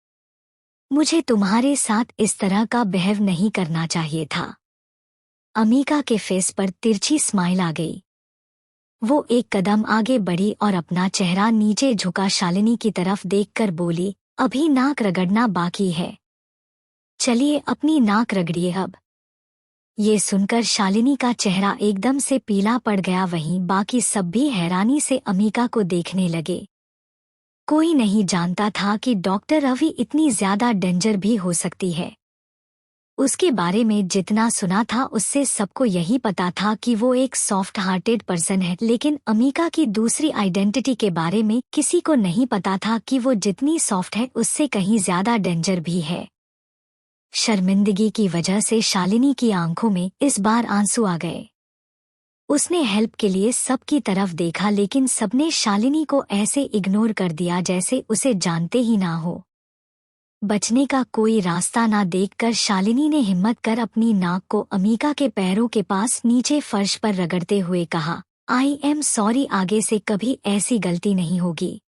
मुझे तुम्हारे साथ इस तरह का बिहेव नहीं करना चाहिए था। अमीका के फेस पर तिरछी स्माइल आ गई। वो एक कदम आगे बढ़ी और अपना चेहरा नीचे झुका शालिनी की तरफ देखकर बोली, अभी नाक रगड़ना बाकी है, चलिए अपनी नाक रगड़िए अब। ये सुनकर शालिनी का चेहरा एकदम से पीला पड़ गया, वहीं बाकी सब भी हैरानी से अमीका को देखने लगे। कोई नहीं जानता था कि डॉक्टर रवि इतनी ज्यादा डेंजर भी हो सकती है। उसके बारे में जितना सुना था उससे सबको यही पता था कि वो एक सॉफ्ट हार्टेड पर्सन है, लेकिन अमीका की दूसरी आइडेंटिटी के बारे में किसी को नहीं पता था कि वो जितनी सॉफ्ट है उससे कहीं ज्यादा डेंजर भी है। शर्मिंदगी की वजह से शालिनी की आंखों में इस बार आंसू आ गए। उसने हेल्प के लिए सबकी तरफ देखा, लेकिन सबने शालिनी को ऐसे इग्नोर कर दिया जैसे उसे जानते ही ना हो। बचने का कोई रास्ता ना देखकर शालिनी ने हिम्मत कर अपनी नाक को अमीका के पैरों के पास नीचे फर्श पर रगड़ते हुए कहा, आई एम सॉरी, आगे से कभी ऐसी गलती नहीं होगी।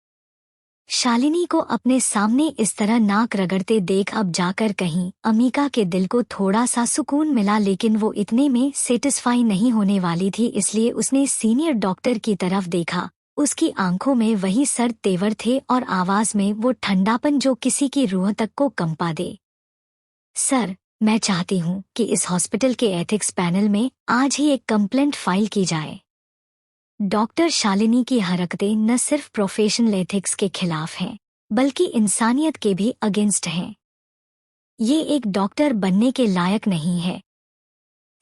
शालिनी को अपने सामने इस तरह नाक रगड़ते देख अब जाकर कहीं अमीका के दिल को थोड़ा सा सुकून मिला, लेकिन वो इतने में सेटिस्फाई नहीं होने वाली थी, इसलिए उसने सीनियर डॉक्टर की तरफ देखा। उसकी आंखों में वही सर्द तेवर थे और आवाज में वो ठंडापन जो किसी की रूह तक को कंपा दे। सर, मैं चाहती हूँ कि इस हॉस्पिटल के एथिक्स पैनल में आज ही एक कंप्लेंट फाइल की जाए। डॉक्टर शालिनी की हरकतें न सिर्फ प्रोफेशनल एथिक्स के खिलाफ हैं, बल्कि इंसानियत के भी अगेंस्ट हैं। ये एक डॉक्टर बनने के लायक नहीं है।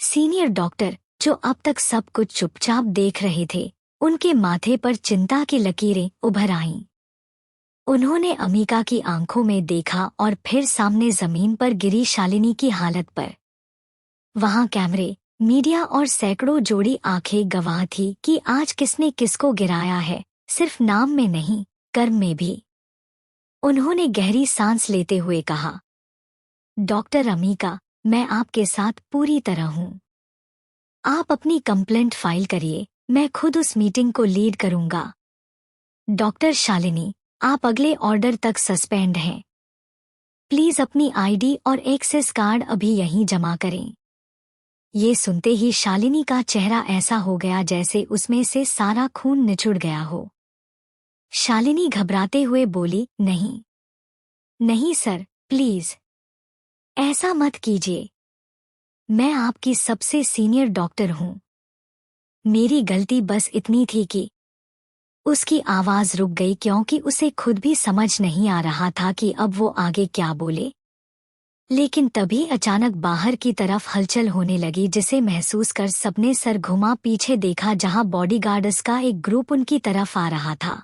सीनियर डॉक्टर, जो अब तक सब कुछ चुपचाप देख रहे थे, उनके माथे पर चिंता की लकीरें उभर आईं। उन्होंने अमीका की आंखों में देखा और फिर सामने जमीन पर गिरी शालिनी की हालत पर। वहां कैमरे, मीडिया और सैकड़ों जोड़ी आंखें गवाह थी कि आज किसने किसको गिराया है, सिर्फ नाम में नहीं, कर्म में भी। उन्होंने गहरी सांस लेते हुए कहा, डॉक्टर अमीका, मैं आपके साथ पूरी तरह हूं। आप अपनी कंप्लेंट फाइल करिए, मैं खुद उस मीटिंग को लीड करूंगा। डॉक्टर शालिनी, आप अगले ऑर्डर तक सस्पेंड हैं। प्लीज अपनी आईडी और एक्सेस कार्ड अभी यहीं जमा करें। ये सुनते ही शालिनी का चेहरा ऐसा हो गया जैसे उसमें से सारा खून निचुड़ गया हो। शालिनी घबराते हुए बोली, नहीं नहीं सर, प्लीज ऐसा मत कीजिए। मैं आपकी सबसे सीनियर डॉक्टर हूं। मेरी गलती बस इतनी थी कि। उसकी आवाज रुक गई क्योंकि उसे खुद भी समझ नहीं आ रहा था कि अब वो आगे क्या बोले। लेकिन तभी अचानक बाहर की तरफ हलचल होने लगी, जिसे महसूस कर सबने सर घुमा पीछे देखा, जहां बॉडीगार्ड्स का एक ग्रुप उनकी तरफ आ रहा था।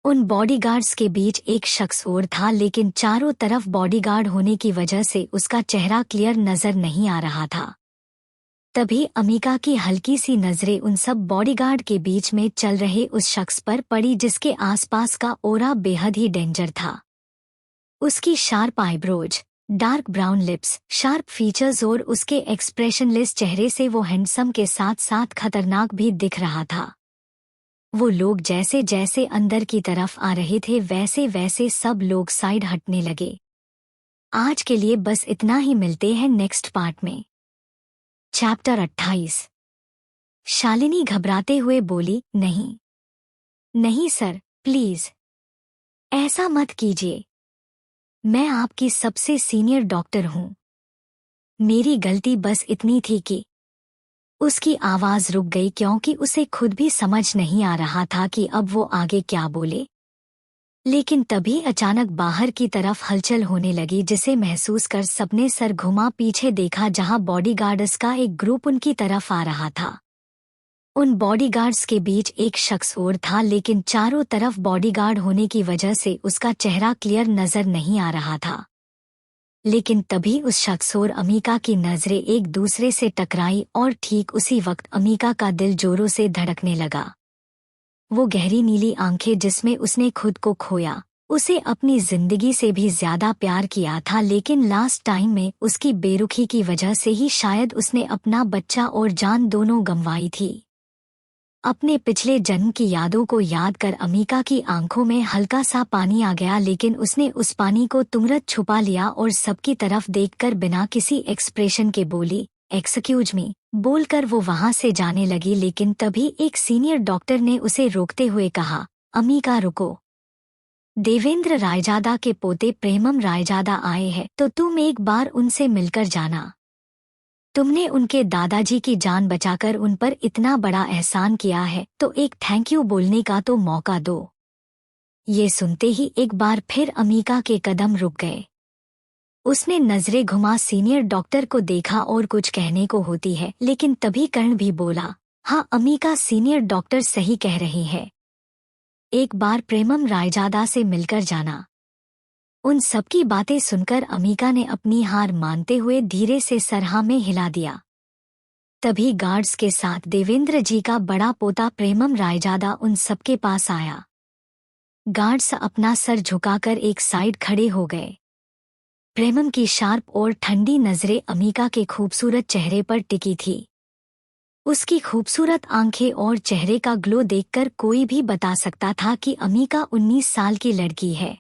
उन बॉडीगार्ड्स के बीच एक शख्स और था, लेकिन चारों तरफ बॉडीगार्ड होने की वजह से उसका चेहरा क्लियर नजर नहीं आ रहा था। तभी अमीका की हल्की सी नजरें उन सब बॉडीगार्ड के बीच में चल रहे उस शख्स पर पड़ी, जिसके आसपास का ओरा बेहद ही डेंजर था। उसकी sharp eyebrows, dark brown lips, sharp features और उसके एक्सप्रेशनलेस चेहरे से वो हैंडसम के साथ साथ खतरनाक भी दिख रहा था। वो लोग जैसे जैसे अंदर की तरफ आ रहे थे, वैसे वैसे सब लोग साइड हटने लगे। आज के लिए बस इतना ही, मिलते हैं नेक्स्ट पार्ट में। चैप्टर 28। शालिनी घबराते हुए बोली, नहीं नहीं सर, प्लीज ऐसा मत कीजिए। मैं आपकी सबसे सीनियर डॉक्टर हूं। मेरी गलती बस इतनी थी कि उसकी आवाज रुक गई क्योंकि उसे खुद भी समझ नहीं आ रहा था कि अब वो आगे क्या बोले। लेकिन तभी अचानक बाहर की तरफ हलचल होने लगी, जिसे महसूस कर सबने सर घुमा पीछे देखा, जहां बॉडीगार्ड्स का एक ग्रुप उनकी तरफ आ रहा था। उन बॉडीगार्ड्स के बीच एक शख्स और था, लेकिन चारों तरफ बॉडीगार्ड होने की वजह से उसका चेहरा क्लियर नजर नहीं आ रहा था। लेकिन तभी उस शख्स और अमीका की नजरें एक दूसरे से टकराई और ठीक उसी वक्त अमीका का दिल जोरों से धड़कने लगा। वो गहरी नीली आंखें जिसमें उसने खुद को खोया, उसे अपनी जिंदगी से भी ज्यादा प्यार किया था, लेकिन लास्ट टाइम में उसकी बेरुखी की वजह से ही शायद उसने अपना बच्चा और जान दोनों गंवाई थी। अपने पिछले जन्म की यादों को याद कर अमीका की आंखों में हल्का सा पानी आ गया, लेकिन उसने उस पानी को तुरंत छुपा लिया और सबकी तरफ देखकर बिना किसी एक्सप्रेशन के बोली, एक्सक्यूज मी बोलकर वो वहां से जाने लगी। लेकिन तभी एक सीनियर डॉक्टर ने उसे रोकते हुए कहा, अमीका रुको। देवेंद्र रायजादा के पोते प्रेमम रायजादा आए हैं, तो तुम एक बार उनसे मिलकर जाना। तुमने उनके दादाजी की जान बचाकर उन पर इतना बड़ा एहसान किया है, तो एक थैंक यू बोलने का तो मौका दो। ये सुनते ही एक बार फिर अमीका के कदम रुक गए। उसने नजरें घुमा सीनियर डॉक्टर को देखा और कुछ कहने को होती है, लेकिन तभी कर्ण भी बोला, हाँ अमीका, सीनियर डॉक्टर सही कह रही है। एक बार प्रेमम रायजादा से मिलकर जाना। उन सबकी बातें सुनकर अमीका ने अपनी हार मानते हुए धीरे से सर हाँ में हिला दिया। तभी गार्ड्स के साथ देवेंद्र जी का बड़ा पोता प्रेमम रायजादा उन सबके पास आया। गार्ड्स अपना सर झुकाकर एक साइड खड़े हो गए। प्रेमम की शार्प और ठंडी नजरें अमीका के खूबसूरत चेहरे पर टिकी थी। उसकी खूबसूरत आंखें और चेहरे का ग्लो देखकर कोई भी बता सकता था कि अमीका 19 साल की लड़की है।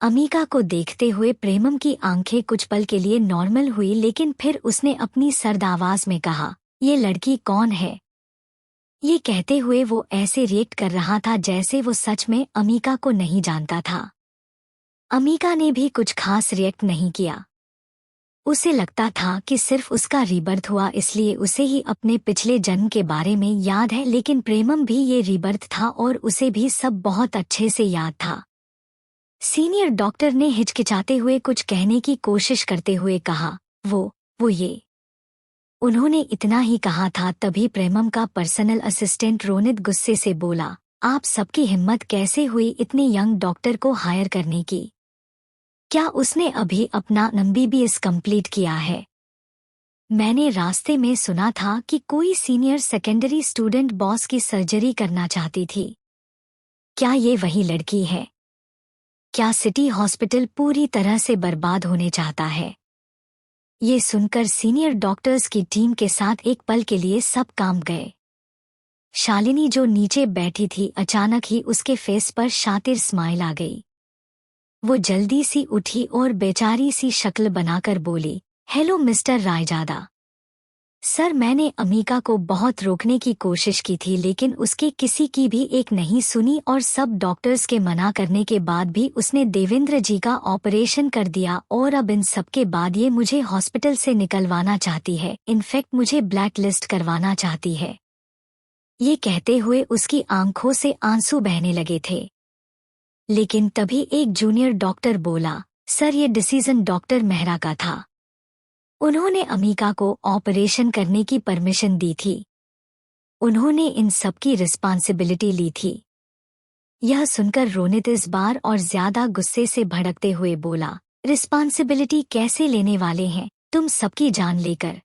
अमीका को देखते हुए प्रेमम की आंखें कुछ पल के लिए नॉर्मल हुई, लेकिन फिर उसने अपनी सर्द आवाज में कहा, ये लड़की कौन है? ये कहते हुए वो ऐसे रिएक्ट कर रहा था जैसे वो सच में अमीका को नहीं जानता था। अमीका ने भी कुछ खास रिएक्ट नहीं किया। उसे लगता था कि सिर्फ उसका रीबर्थ हुआ, इसलिए उसे ही अपने पिछले जन्म के बारे में याद है, लेकिन प्रेमम भी ये रीबर्थ था और उसे भी सब बहुत अच्छे से याद था। सीनियर डॉक्टर ने हिचकिचाते हुए कुछ कहने की कोशिश करते हुए कहा, वो ये। उन्होंने इतना ही कहा था, तभी प्रेमम का पर्सनल असिस्टेंट रोनित गुस्से से बोला, आप सबकी हिम्मत कैसे हुई इतने यंग डॉक्टर को हायर करने की? क्या उसने अभी अपना MBBS कंप्लीट किया है? मैंने रास्ते में सुना था कि कोई सीनियर सेकेंडरी स्टूडेंट बॉस की सर्जरी करना चाहती थी। क्या ये वही लड़की है? क्या सिटी हॉस्पिटल पूरी तरह से बर्बाद होने चाहता है? ये सुनकर सीनियर डॉक्टर्स की टीम के साथ एक पल के लिए सब कांप गए। शालिनी जो नीचे बैठी थी, अचानक ही उसके फेस पर शातिर स्माइल आ गई। वो जल्दी सी उठी और बेचारी सी शक्ल बनाकर बोली, हेलो मिस्टर रायजादा। सर, मैंने अमीका को बहुत रोकने की कोशिश की थी, लेकिन उसके किसी की भी एक नहीं सुनी और सब डॉक्टर्स के मना करने के बाद भी उसने देवेंद्र जी का ऑपरेशन कर दिया, और अब इन सब के बाद ये मुझे हॉस्पिटल से निकलवाना चाहती है, इनफैक्ट मुझे ब्लैक लिस्ट करवाना चाहती है। ये कहते हुए उसकी आंखों से आंसू बहने लगे थे। लेकिन तभी एक जूनियर डॉक्टर बोला, सर ये डिसीजन डॉक्टर मेहरा का था। उन्होंने अमीका को ऑपरेशन करने की परमिशन दी थी। उन्होंने इन सब की रिस्पॉन्सिबिलिटी ली थी। यह सुनकर रोनित इस बार और ज्यादा गुस्से से भड़कते हुए बोला, रिस्पॉन्सिबिलिटी कैसे लेने वाले हैं तुम सबकी जान लेकर?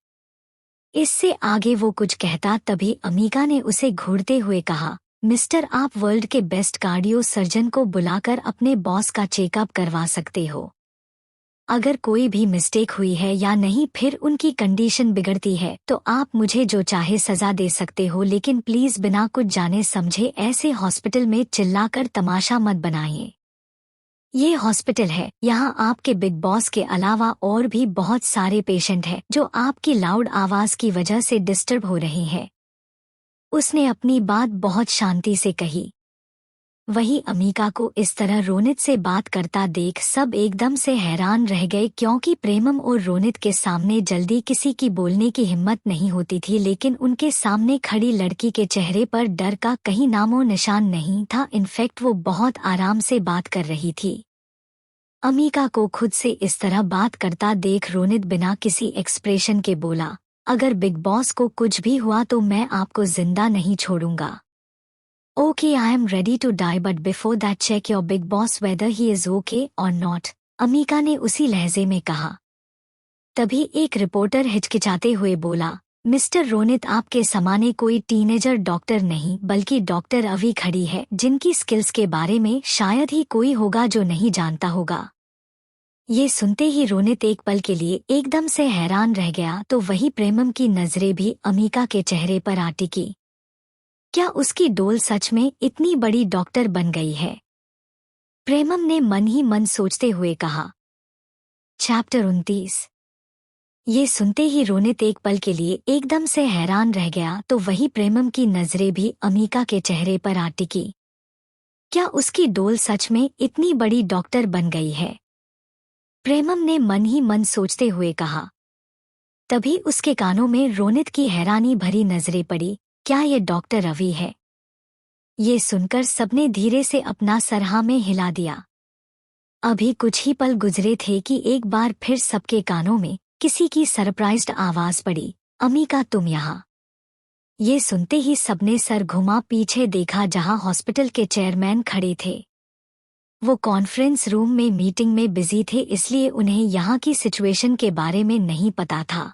इससे आगे वो कुछ कहता, तभी अमीका ने उसे घूरते हुए कहा, मिस्टर, आप वर्ल्ड के बेस्ट कार्डियो सर्जन को बुलाकर अपने बॉस का चेकअप करवा सकते हो। अगर कोई भी मिस्टेक हुई है या नहीं, फिर उनकी कंडीशन बिगड़ती है, तो आप मुझे जो चाहे सजा दे सकते हो, लेकिन प्लीज बिना कुछ जाने समझे ऐसे हॉस्पिटल में चिल्लाकर तमाशा मत बनाइए। ये हॉस्पिटल है, यहाँ आपके बिग बॉस के अलावा और भी बहुत सारे पेशेंट हैं जो आपकी लाउड आवाज की वजह से डिस्टर्ब हो रहे हैं। उसने अपनी बात बहुत शांति से कही। वही अमीका को इस तरह रोनित से बात करता देख सब एकदम से हैरान रह गए, क्योंकि प्रेमम और रोनित के सामने जल्दी किसी की बोलने की हिम्मत नहीं होती थी। लेकिन उनके सामने खड़ी लड़की के चेहरे पर डर का कहीं नामो निशान नहीं था। इनफैक्ट वो बहुत आराम से बात कर रही थी। अमीका को खुद से इस तरह बात करता देख रोनित बिना किसी एक्सप्रेशन के बोला, अगर बिग बॉस को कुछ भी हुआ तो मैं आपको जिंदा नहीं छोड़ूंगा। Okay, I am ready to die, but before that check your big boss whether he is okay or not, अमीका ने उसी लहजे में कहा। तभी एक रिपोर्टर हिचकिचाते हुए बोला, मिस्टर रोनित, आपके समाने कोई टीनेजर डॉक्टर नहीं बल्कि डॉक्टर अवी खड़ी है, जिनकी स्किल्स के बारे में शायद ही कोई होगा जो नहीं जानता होगा। ये सुनते ही रोनित एक पल के लिए एकदम से हैरान रह गया, तो वही प्रेमम की नजरें भी अमीका के चेहरे पर आ टिकी। क्या उसकी डोल सच में इतनी बड़ी डॉक्टर बन गई है? प्रेमम ने मन ही मन सोचते हुए कहा। चैप्टर 29। ये सुनते ही रोनित एक पल के लिए एकदम से हैरान रह गया, तो वही प्रेमम की नजरें भी अमीका के चेहरे पर आ टिकी। क्या उसकी डोल सच में इतनी बड़ी डॉक्टर बन गई है? प्रेमम ने मन ही मन सोचते हुए कहा। तभी उसके कानों में रोनित की हैरानी भरी नजरें पड़ी। क्या ये डॉक्टर रवि है? ये सुनकर सबने धीरे से अपना सर हाँ में हिला दिया। अभी कुछ ही पल गुजरे थे कि एक बार फिर सबके कानों में किसी की सरप्राइज्ड आवाज पड़ी, अमीका तुम यहाँ। ये सुनते ही सबने सर घुमा पीछे देखा, जहां हॉस्पिटल के चेयरमैन खड़े थे। वो कॉन्फ्रेंस रूम में मीटिंग में बिजी थे, इसलिए उन्हें यहाँ की सिचुएशन के बारे में नहीं पता था।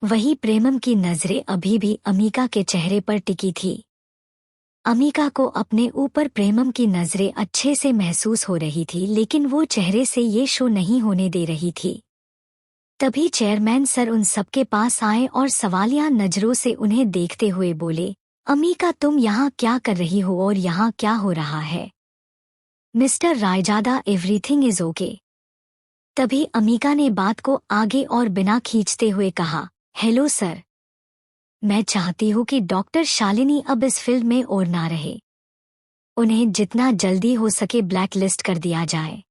वही प्रेमम की नजरें अभी भी अमीका के चेहरे पर टिकी थी। अमीका को अपने ऊपर प्रेमम की नजरें अच्छे से महसूस हो रही थी, लेकिन वो चेहरे से ये शो नहीं होने दे रही थी। तभी चेयरमैन सर उन सबके पास आए और सवालिया नजरों से उन्हें देखते हुए बोले, अमीका तुम यहाँ क्या कर रही हो और यहाँ क्या हो रहा है? Mister Raizada, everything is okay. तभी अमीका ने बात को आगे और बिना खींचते हुए कहा, हेलो सर, मैं चाहती हूँ कि डॉक्टर शालिनी अब इस फील्ड में और ना रहे। उन्हें जितना जल्दी हो सके ब्लैक लिस्ट कर दिया जाए।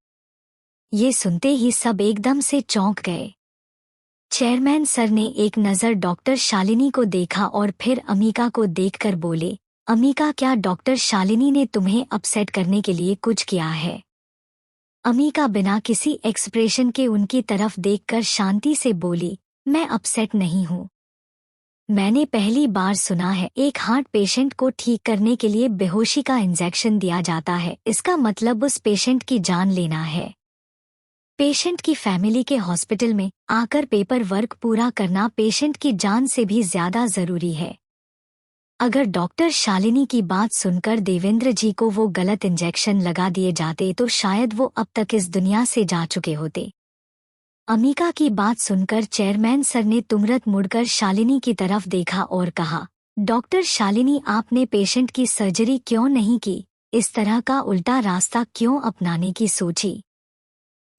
ये सुनते ही सब एकदम से चौंक गए। चेयरमैन सर ने एक नज़र डॉक्टर शालिनी को देखा और फिर अमीका को देखकर बोले, अमीका क्या डॉक्टर शालिनी ने तुम्हें अपसेट करने के लिए कुछ किया है? अमीका बिना किसी एक्सप्रेशन के उनकी तरफ देखकर शांति से बोली, मैं अपसेट नहीं हूँ। मैंने पहली बार सुना है एक हार्ट पेशेंट को ठीक करने के लिए बेहोशी का इंजेक्शन दिया जाता है, इसका मतलब उस पेशेंट की जान लेना है। पेशेंट की फैमिली के हॉस्पिटल में आकर पेपर वर्क पूरा करना पेशेंट की जान से भी ज्यादा जरूरी है। अगर डॉक्टर शालिनी की बात सुनकर देवेंद्र जी को वो गलत इंजेक्शन लगा दिए जाते तो शायद वो अब तक इस दुनिया से जा चुके होते। अमीका की बात सुनकर चेयरमैन सर ने तुरंत मुड़कर शालिनी की तरफ देखा और कहा, डॉक्टर शालिनी आपने पेशेंट की सर्जरी क्यों नहीं की? इस तरह का उल्टा रास्ता क्यों अपनाने की सोची?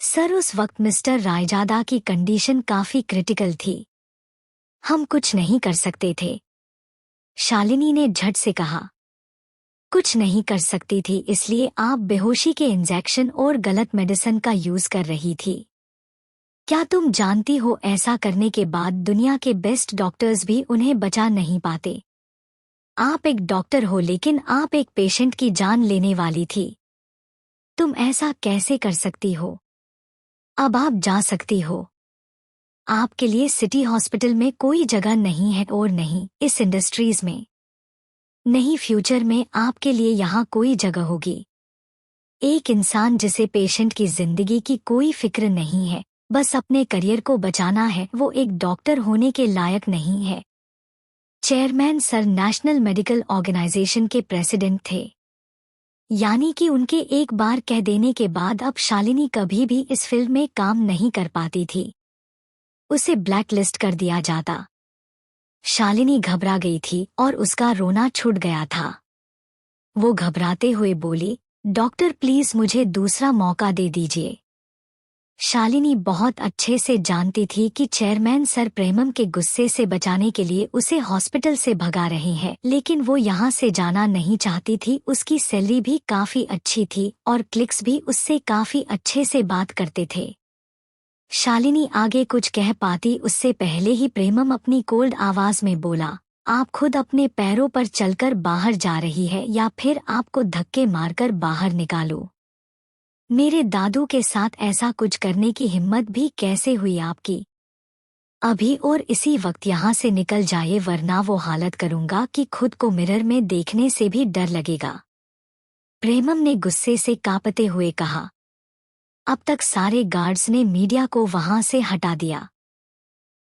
सर उस वक्त मिस्टर रायजादा की कंडीशन काफी क्रिटिकल थी। हम कुछ नहीं कर सकते थे। शालिनी ने झट से कहा। कुछ नहीं कर सकती थी इसलिए आप बेहोशी के इंजेक्शन और गलत मेडिसिन का यूज कर रही थी। क्या तुम जानती हो ऐसा करने के बाद दुनिया के बेस्ट डॉक्टर्स भी उन्हें बचा नहीं पाते? आप एक डॉक्टर हो लेकिन आप एक पेशेंट की जान लेने वाली थी। तुम ऐसा कैसे कर सकती हो? अब आप जा सकती हो। आपके लिए सिटी हॉस्पिटल में कोई जगह नहीं है और नहीं इस इंडस्ट्रीज में। नहीं फ्यूचर में आपके लिए यहाँ कोई जगह होगी। एक इंसान जिसे पेशेंट की जिंदगी की कोई फिक्र नहीं है, बस अपने करियर को बचाना है, वो एक डॉक्टर होने के लायक नहीं है। Chairman sir national medical organisation के प्रेसिडेंट थे, यानी कि उनके एक बार कह देने के बाद अब शालिनी कभी भी इस फील्ड में काम नहीं कर पाती थी। उसे ब्लैक लिस्ट कर दिया जाता। शालिनी घबरा गई थी और उसका रोना छूट गया था। वो घबराते हुए बोली, डॉक्टर प्लीज मुझे दूसरा मौका दे दीजिए। शालिनी बहुत अच्छे से जानती थी कि चेयरमैन सर प्रेमम के गुस्से से बचाने के लिए उसे हॉस्पिटल से भगा रहे हैं, लेकिन वो यहाँ से जाना नहीं चाहती थी। उसकी सैलरी भी काफी अच्छी थी और क्लिक्स भी उससे काफी अच्छे से बात करते थे। शालिनी आगे कुछ कह पाती उससे पहले ही प्रेमम अपनी कोल्ड आवाज में बोला, आप खुद अपने पैरों पर चलकर बाहर जा रही है या फिर आपको धक्के मारकर बाहर निकालो? मेरे दादू के साथ ऐसा कुछ करने की हिम्मत भी कैसे हुई आपकी? अभी और इसी वक्त यहाँ से निकल जाइए, वरना वो हालत करूँगा कि खुद को मिरर में देखने से भी डर लगेगा। प्रेमम ने गुस्से से कांपते हुए कहा। अब तक सारे गार्ड्स ने मीडिया को वहां से हटा दिया।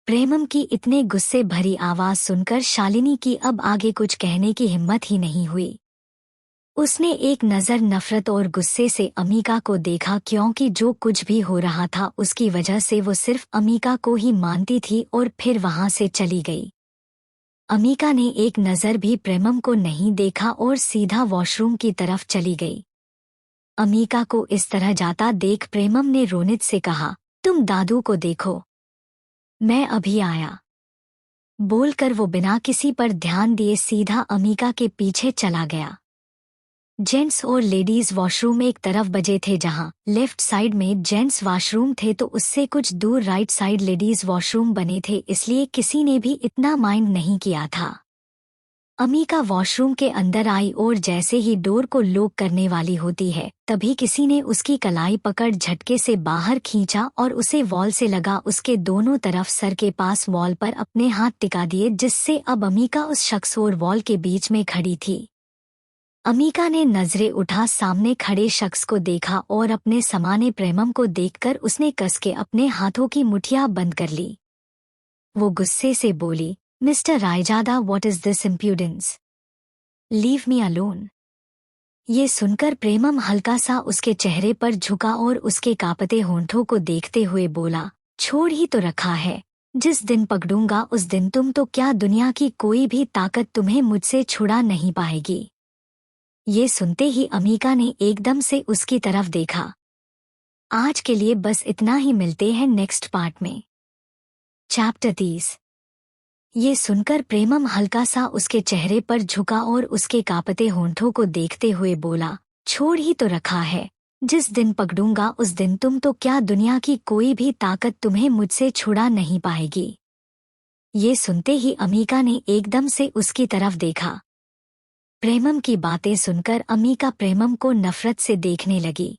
प्रेमम की इतने गुस्से भरी आवाज सुनकर शालिनी की अब आगे कुछ कहने की हिम्मत ही नहीं हुई। उसने एक नज़र नफरत और गुस्से से अमीका को देखा, क्योंकि जो कुछ भी हो रहा था उसकी वजह से वो सिर्फ अमीका को ही मानती थी, और फिर वहां से चली गई। अमीका ने एक नज़र भी प्रेमम को नहीं देखा और सीधा वॉशरूम की तरफ चली गई। अमीका को इस तरह जाता देख प्रेमम ने रोनित से कहा, तुम दादू को देखो, मैं अभी आया। बोलकर वो बिना किसी पर ध्यान दिए सीधा अमीका के पीछे चला गया। जेंट्स और लेडीज वॉशरूम एक तरफ बजे थे। जहां लेफ्ट साइड में जेंट्स वॉशरूम थे तो उससे कुछ दूर राइट साइड लेडीज वॉशरूम बने थे, इसलिए किसी ने भी इतना माइंड नहीं किया था। अमीका वॉशरूम के अंदर आई और जैसे ही डोर को लॉक करने वाली होती है तभी किसी ने उसकी कलाई पकड़ झटके से बाहर खींचा और उसे वॉल से लगा उसके दोनों तरफ सर के पास वॉल पर अपने हाथ टिका दिए, जिससे अब अमीका उस शख्स और वॉल के बीच में खड़ी थी। अमीका ने नजरें उठा सामने खड़े शख्स को देखा और अपने समाने प्रेमम को देखकर उसने कस के अपने हाथों की मुठियां बंद कर ली। वो गुस्से से बोली, mister Raizada, what is this impudence? Leave me alone. ये सुनकर प्रेमम हल्का सा उसके चेहरे पर झुका और उसके कांपते होंठों को देखते हुए बोला, छोड़ ही तो रखा है, जिस दिन पकड़ूंगा उस दिन तुम तो क्या दुनिया की कोई भी ताकत तुम्हें मुझसे छुड़ा नहीं पाएगी। ये सुनते ही अमीका ने एकदम से उसकी तरफ देखा। आज के लिए बस इतना ही, मिलते हैं नेक्स्ट पार्ट में। चैप्टर 30। ये सुनकर प्रेमम हल्का सा उसके चेहरे पर झुका और उसके कांपते होंठों को देखते हुए बोला, छोड़ ही तो रखा है, जिस दिन पकड़ूंगा उस दिन तुम तो क्या दुनिया की कोई भी ताकत तुम्हें मुझसे छुड़ा नहीं पाएगी। ये सुनते ही अमीका ने एकदम से उसकी तरफ देखा। प्रेमम की बातें सुनकर अमीका प्रेमम को नफरत से देखने लगी।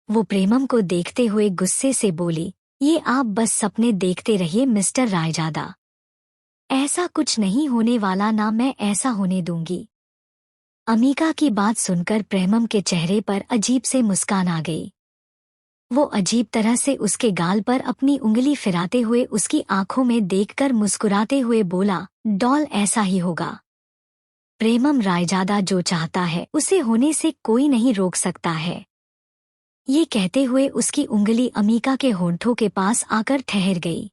वो प्रेमम को देखते हुए गुस्से से बोली, ये आप बस सपने देखते रहिए मिस्टर रायजादा, ऐसा कुछ नहीं होने वाला, ना मैं ऐसा होने दूंगी। अमीका की बात सुनकर प्रेमम के चेहरे पर अजीब से मुस्कान आ गई। वो अजीब तरह से उसके गाल पर अपनी उंगली फिराते हुए उसकी आंखों में देखकर मुस्कुराते हुए बोला, डॉल, ऐसा ही होगा। प्रेमम रायजादा जो चाहता है उसे होने से कोई नहीं रोक सकता है। ये कहते हुए उसकी उंगली अमीका के होंठों के पास आकर ठहर गई।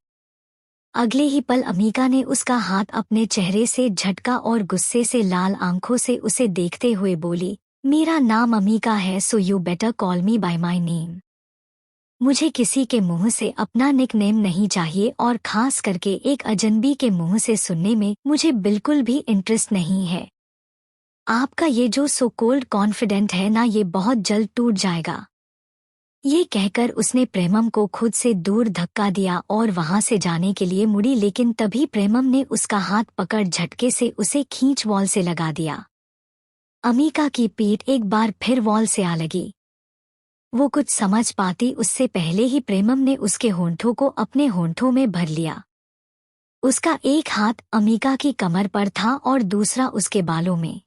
अगले ही पल अमीका ने उसका हाथ अपने चेहरे से झटका और गुस्से से लाल आंखों से उसे देखते हुए बोली, मेरा नाम अमीका है, so you better call me by my name. मुझे किसी के मुंह से अपना निक नेम नहीं चाहिए, और खास करके एक अजनबी के मुंह से सुनने में मुझे बिल्कुल भी इंटरेस्ट नहीं है। आपका ये जो सो कोल्ड कॉन्फिडेंट है ना, ये बहुत जल्द टूट जाएगा। ये कहकर उसने प्रेमम को खुद से दूर धक्का दिया और वहां से जाने के लिए मुड़ी, लेकिन तभी प्रेमम ने उसका हाथ पकड़ झटके से उसे खींच वॉल से लगा दिया। अमीका की पीठ एक बार फिर वॉल से आ लगी। वो कुछ समझ पाती उससे पहले ही प्रेमम ने उसके होंठों को अपने होंठों में भर लिया। उसका एक हाथ अमीका की कमर पर था और दूसरा उसके बालों में।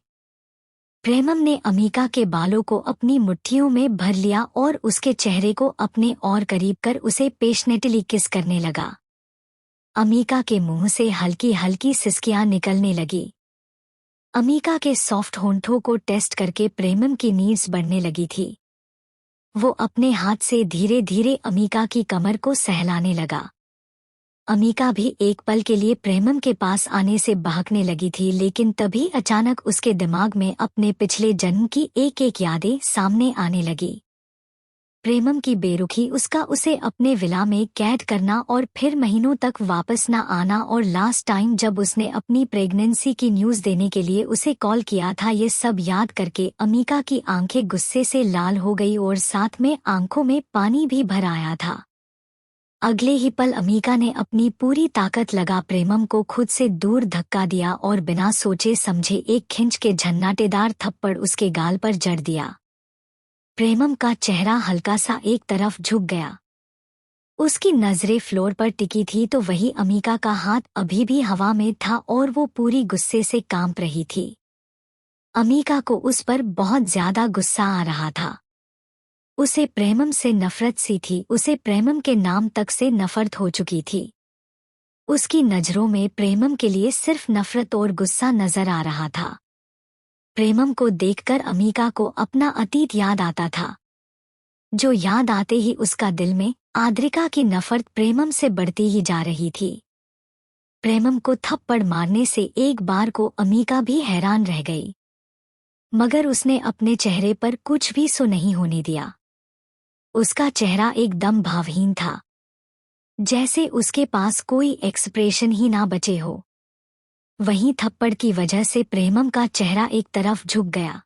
प्रेमम ने अमीका के बालों को अपनी मुट्ठियों में भर लिया और उसके चेहरे को अपने और करीब कर उसे पैशनेटली किस करने लगा। अमीका के मुंह से हल्की हल्की सिसकियां निकलने लगी। अमीका के सॉफ्ट होंठों को टेस्ट करके प्रेमम की नीड्स बढ़ने लगी थी। वो अपने हाथ से धीरे धीरे अमीका की कमर को सहलाने लगा। अमीका भी एक पल के लिए प्रेमम के पास आने से बहकने लगी थी, लेकिन तभी अचानक उसके दिमाग में अपने पिछले जन्म की एक एक यादें सामने आने लगी। प्रेमम की बेरुखी, उसका उसे अपने विला में कैद करना और फिर महीनों तक वापस न आना, और लास्ट टाइम जब उसने अपनी प्रेगनेंसी की न्यूज़ देने के लिए उसे कॉल किया था, ये सब याद करके अमीका की आंखें गुस्से से लाल हो गई और साथ में आंखों में पानी भी भर आया था। अगले ही पल अमीका ने अपनी पूरी ताकत लगा प्रेमम को खुद से दूर धक्का दिया और बिना सोचे समझे एक खिंच के झन्नाटेदार थप्पड़ उसके गाल पर जड़ दिया। प्रेमम का चेहरा हल्का सा एक तरफ झुक गया। उसकी नजरें फ्लोर पर टिकी थी तो वही अमीका का हाथ अभी भी हवा में था और वो पूरी गुस्से से कांप रही थी। अमीका को उस पर बहुत ज्यादा गुस्सा आ रहा था। उसे प्रेमम से नफरत सी थी, उसे प्रेमम के नाम तक से नफरत हो चुकी थी। उसकी नजरों में प्रेमम के लिए सिर्फ नफरत और गुस्सा नजर आ रहा था। प्रेमम को देखकर अमीका को अपना अतीत याद आता था, जो याद आते ही उसका दिल में आद्रिका की नफरत प्रेमम से बढ़ती ही जा रही थी। प्रेमम को थप्पड़ मारने से एक बार को अमीका भी हैरान रह गई, मगर उसने अपने चेहरे पर कुछ भी सो नहीं होने दिया। उसका चेहरा एकदम भावहीन था, जैसे उसके पास कोई एक्सप्रेशन ही ना बचे हो। वहीं थप्पड़ की वजह से प्रेमम का चेहरा एक तरफ झुक गया।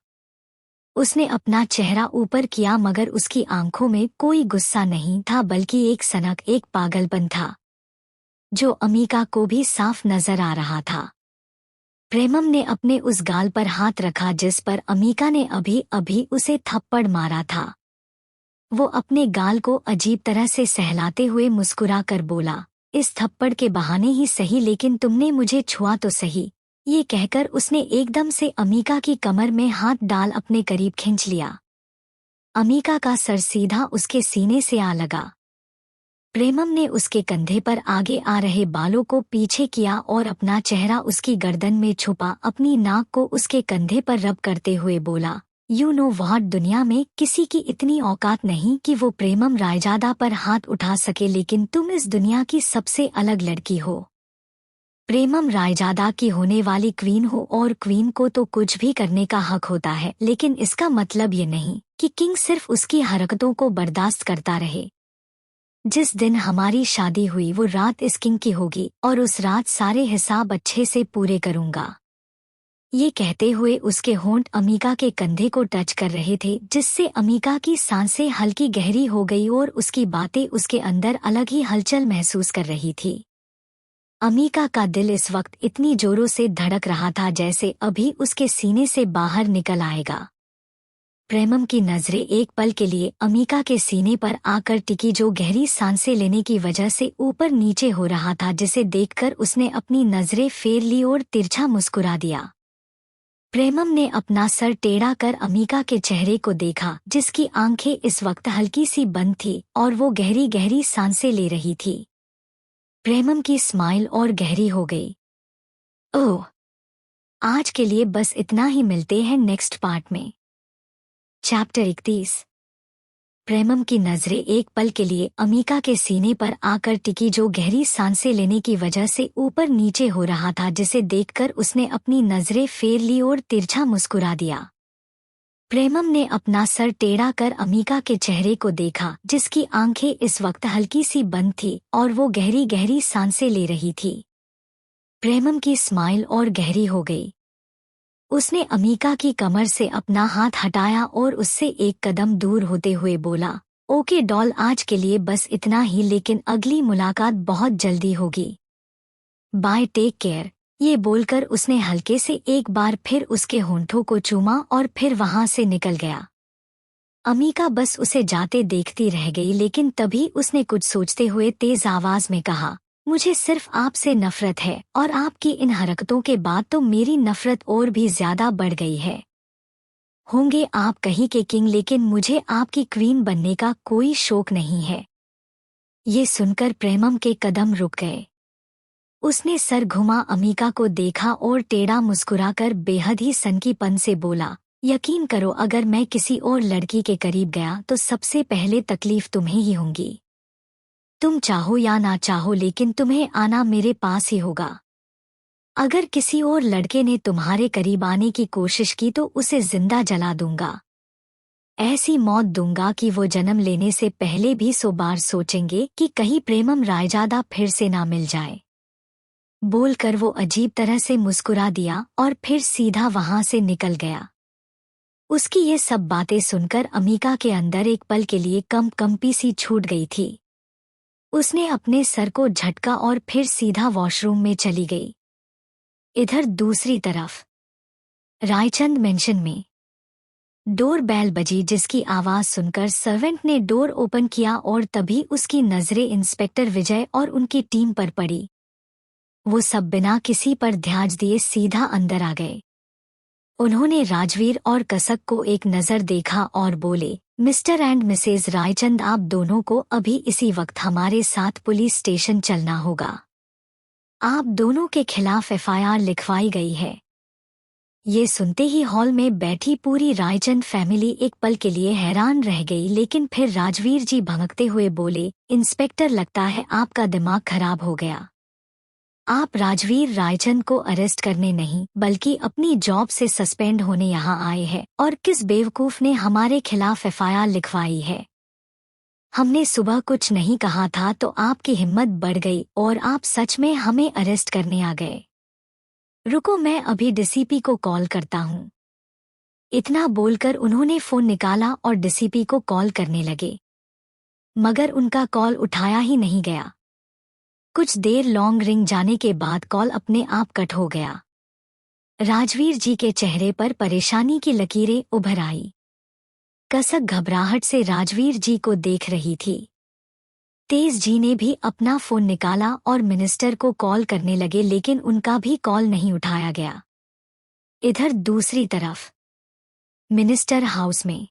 उसने अपना चेहरा ऊपर किया मगर उसकी आंखों में कोई गुस्सा नहीं था, बल्कि एक सनक, एक पागलपन था, जो अमीका को भी साफ नजर आ रहा था। प्रेमम ने अपने उस गाल पर हाथ रखा जिस पर अमीका ने अभी अभी उसे थप्पड़ मारा था। वो अपने गाल को अजीब तरह से सहलाते हुए मुस्कुरा कर बोला, इस थप्पड़ के बहाने ही सही, लेकिन तुमने मुझे छुआ तो सही। ये कहकर उसने एकदम से अमीका की कमर में हाथ डाल अपने करीब खींच लिया। अमीका का सर सीधा उसके सीने से आ लगा। प्रेमम ने उसके कंधे पर आगे आ रहे बालों को पीछे किया और अपना चेहरा उसकी गर्दन में छुपा अपनी नाक को उसके कंधे पर रब करते हुए बोला, यू नो व्हाट, दुनिया में किसी की इतनी औकात नहीं कि वो प्रेमम रायजादा पर हाथ उठा सके, लेकिन तुम इस दुनिया की सबसे अलग लड़की हो। प्रेमम रायजादा की होने वाली क्वीन हो और क्वीन को तो कुछ भी करने का हक होता है, लेकिन इसका मतलब ये नहीं कि किंग सिर्फ उसकी हरकतों को बर्दाश्त करता रहे। जिस दिन हमारी शादी हुई वो रात इस किंग की होगी और उस रात सारे हिसाब अच्छे से पूरे करूंगा। ये कहते हुए उसके होंठ अमीका के कंधे को टच कर रहे थे, जिससे अमीका की सांसें हल्की गहरी हो गई और उसकी बातें उसके अंदर अलग ही हलचल महसूस कर रही थी। अमीका का दिल इस वक्त इतनी जोरों से धड़क रहा था जैसे अभी उसके सीने से बाहर निकल आएगा। प्रेमम की नजरें एक पल के लिए अमीका के सीने पर आकर टिकी, जो गहरी सांसें लेने की वजह से ऊपर नीचे हो रहा था, जिसे देखकर उसने अपनी नजरें फेर ली और तिरछा मुस्कुरा दिया। प्रेमम ने अपना सर टेढ़ा कर अमीका के चेहरे को देखा, जिसकी आंखें इस वक्त हल्की सी बंद थी और वो गहरी गहरी सांसें ले रही थी। प्रेमम की स्माइल और गहरी हो गई। ओह, आज के लिए बस इतना ही, मिलते हैं नेक्स्ट पार्ट में। चैप्टर 31। प्रेमम की नजरें एक पल के लिए अमीका के सीने पर आकर टिकी, जो गहरी सांसें लेने की वजह से ऊपर नीचे हो रहा था, जिसे देखकर उसने अपनी नजरें फेर ली और तिरछा मुस्कुरा दिया। प्रेमम ने अपना सर टेढ़ा कर अमीका के चेहरे को देखा, जिसकी आंखें इस वक्त हल्की सी बंद थी और वो गहरी गहरी सांसें ले रही थी। प्रेमम की स्माइल और गहरी हो गई। उसने अमीका की कमर से अपना हाथ हटाया और उससे एक कदम दूर होते हुए बोला, ओके डॉल, आज के लिए बस इतना ही, लेकिन अगली मुलाकात बहुत जल्दी होगी। Bye, take care. ये बोलकर उसने हल्के से एक बार फिर उसके होंठों को चूमा और फिर वहां से निकल गया। अमीका बस उसे जाते देखती रह गई, लेकिन तभी उसने कुछ सोचते हुए तेज आवाज में कहा, मुझे सिर्फ आपसे नफरत है और आपकी इन हरकतों के बाद तो मेरी नफरत और भी ज्यादा बढ़ गई है। होंगे आप कहीं के किंग, लेकिन मुझे आपकी क्वीन बनने का कोई शौक नहीं है। ये सुनकर प्रेमम के कदम रुक गए। उसने सर घुमा अमीका को देखा और टेढ़ा मुस्कुराकर बेहद ही सनकीपन से बोला, यकीन करो, अगर मैं किसी और लड़की के करीब गया तो सबसे पहले तकलीफ तुम्हें ही होगी। तुम चाहो या ना चाहो, लेकिन तुम्हें आना मेरे पास ही होगा। अगर किसी और लड़के ने तुम्हारे करीब आने की कोशिश की तो उसे जिंदा जला दूंगा। ऐसी मौत दूंगा कि वो जन्म लेने से पहले भी 100 बार सोचेंगे कि कहीं प्रेमम रायजादा फिर से ना मिल जाए। बोलकर वो अजीब तरह से मुस्कुरा दिया और फिर सीधा वहां से निकल गया। उसकी ये सब बातें सुनकर अमीका के अंदर एक पल के लिए कंपी सी छूट गई थी। उसने अपने सर को झटका और फिर सीधा वॉशरूम में चली गई। इधर दूसरी तरफ रायचंद मेंशन में डोर बेल बजी, जिसकी आवाज सुनकर सर्वेंट ने डोर ओपन किया और तभी उसकी नजरें इंस्पेक्टर विजय और उनकी टीम पर पड़ी। वो सब बिना किसी पर ध्यान दिए सीधा अंदर आ गए। उन्होंने राजवीर और कसक को एक नजर देखा और बोले, मिस्टर एंड मिसेज रायचंद, आप दोनों को अभी इसी वक्त हमारे साथ पुलिस स्टेशन चलना होगा। आप दोनों के खिलाफ एफआईआर लिखवाई गई है। ये सुनते ही हॉल में बैठी पूरी रायचंद फैमिली एक पल के लिए हैरान रह गई, लेकिन फिर राजवीर जी भड़कते हुए बोले, इंस्पेक्टर, लगता है आपका दिमाग खराब हो गया। आप राजवीर रायचंद को अरेस्ट करने नहीं बल्कि अपनी जॉब से सस्पेंड होने यहाँ आए हैं, और किस बेवकूफ ने हमारे खिलाफ एफआईआर लिखवाई है? हमने सुबह कुछ नहीं कहा था तो आपकी हिम्मत बढ़ गई और आप सच में हमें अरेस्ट करने आ गए। रुको, मैं अभी डीसीपी को कॉल करता हूँ। इतना बोलकर उन्होंने फोन निकाला और डीसीपी को कॉल करने लगे, मगर उनका कॉल उठाया ही नहीं गया। कुछ देर लॉन्ग रिंग जाने के बाद कॉल अपने आप कट हो गया। राजवीर जी के चेहरे पर परेशानी की लकीरें उभर आई। कसक घबराहट से राजवीर जी को देख रही थी। तेज जी ने भी अपना फोन निकाला और मिनिस्टर को कॉल करने लगे, लेकिन उनका भी कॉल नहीं उठाया गया। इधर दूसरी तरफ मिनिस्टर हाउस में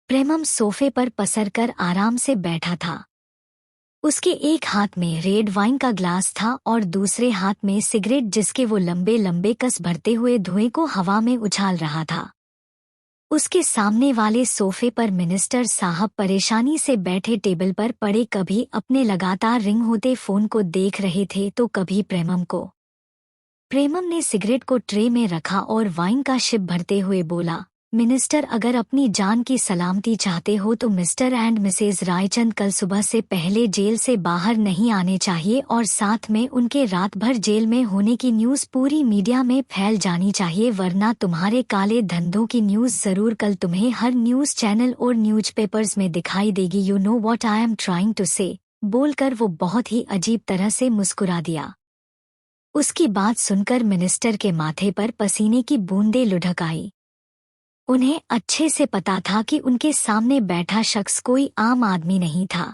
प्रेमम सोफे पर पसरकर आराम से बैठा था। उसके एक हाथ में रेड वाइन का ग्लास था और दूसरे हाथ में सिगरेट, जिसके वो लंबे लंबे कस भरते हुए धुएं को हवा में उछाल रहा था। उसके सामने वाले सोफे पर मिनिस्टर साहब परेशानी से बैठे टेबल पर पड़े कभी अपने लगातार रिंग होते फोन को देख रहे थे तो कभी प्रेमम को। प्रेमम ने सिगरेट को ट्रे में रखा और वाइन का शिप भरते हुए बोला, मिनिस्टर, अगर अपनी जान की सलामती चाहते हो तो मिस्टर एंड मिसेज रायचंद कल सुबह से पहले जेल से बाहर नहीं आने चाहिए, और साथ में उनके रात भर जेल में होने की न्यूज़ पूरी मीडिया में फैल जानी चाहिए, वरना तुम्हारे काले धंधों की न्यूज़ जरूर कल तुम्हें हर न्यूज़ चैनल और न्यूज़पेपर्स में दिखाई देगी। You know what I am trying to say. बोलकर वो बहुत ही अजीब तरह से मुस्कुरा दिया। उसकी बात सुनकर मिनिस्टर के माथे पर पसीने की बूंदें लुढ़क आई। उन्हें अच्छे से पता था कि उनके सामने बैठा शख्स कोई आम आदमी नहीं था।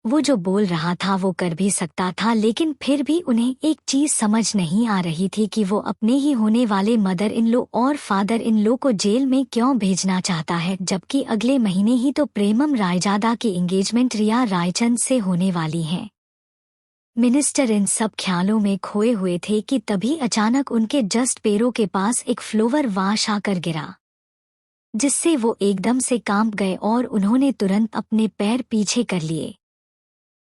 वो जो बोल रहा था वो कर भी सकता था, लेकिन फिर भी उन्हें एक चीज समझ नहीं आ रही थी कि वो अपने ही होने वाले मदर इन लॉ और फादर इन लॉ को जेल में क्यों भेजना चाहता है, जबकि अगले महीने ही तो प्रेमम रायजादा की एंगेजमेंट रिया रायचंद से होने वाली है। मिनिस्टर इन सब ख्यालों में खोए हुए थे कि तभी अचानक उनके जस्ट पैरों के पास एक फ्लोवर वाश आकर गिरा, जिससे वो एकदम से कांप गए और उन्होंने तुरंत अपने पैर पीछे कर लिए।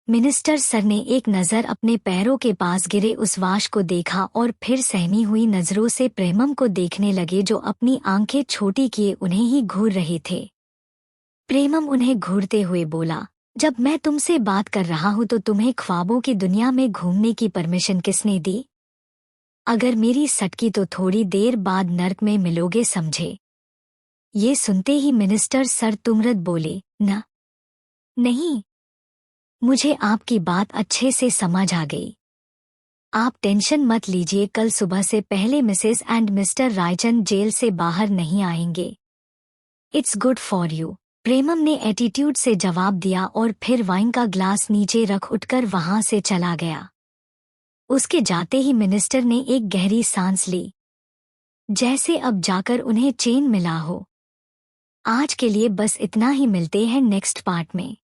मिनिस्टर सर ने एक नज़र अपने पैरों के पास गिरे उस वाश को देखा और फिर सहमी हुई नज़रों से प्रेमम को देखने लगे, जो अपनी आंखें छोटी किए उन्हें ही घूर रहे थे। प्रेमम उन्हें घूरते हुए बोला, जब मैं तुमसे बात कर रहा हूं तो तुम्हें ख्वाबों की दुनिया में घूमने की परमिशन किसने दी? अगर मेरी सटकी तो थोड़ी देर बाद नर्क में मिलोगे, समझे? ये सुनते ही मिनिस्टर सर तुरंत बोले, न, नहीं, मुझे आपकी बात अच्छे से समझ आ गई। आप टेंशन मत लीजिए, कल सुबह से पहले मिसेस एंड मिस्टर रायचंद जेल से बाहर नहीं आएंगे। It's good for you, Premam ने एटीट्यूड से जवाब दिया और फिर वाइन का ग्लास नीचे रख उठकर वहां से चला गया। उसके जाते ही मिनिस्टर ने एक गहरी सांस ली, जैसे अब जाकर उन्हें चैन मिला हो। आज के लिए बस इतना ही, मिलते हैं नेक्स्ट पार्ट में।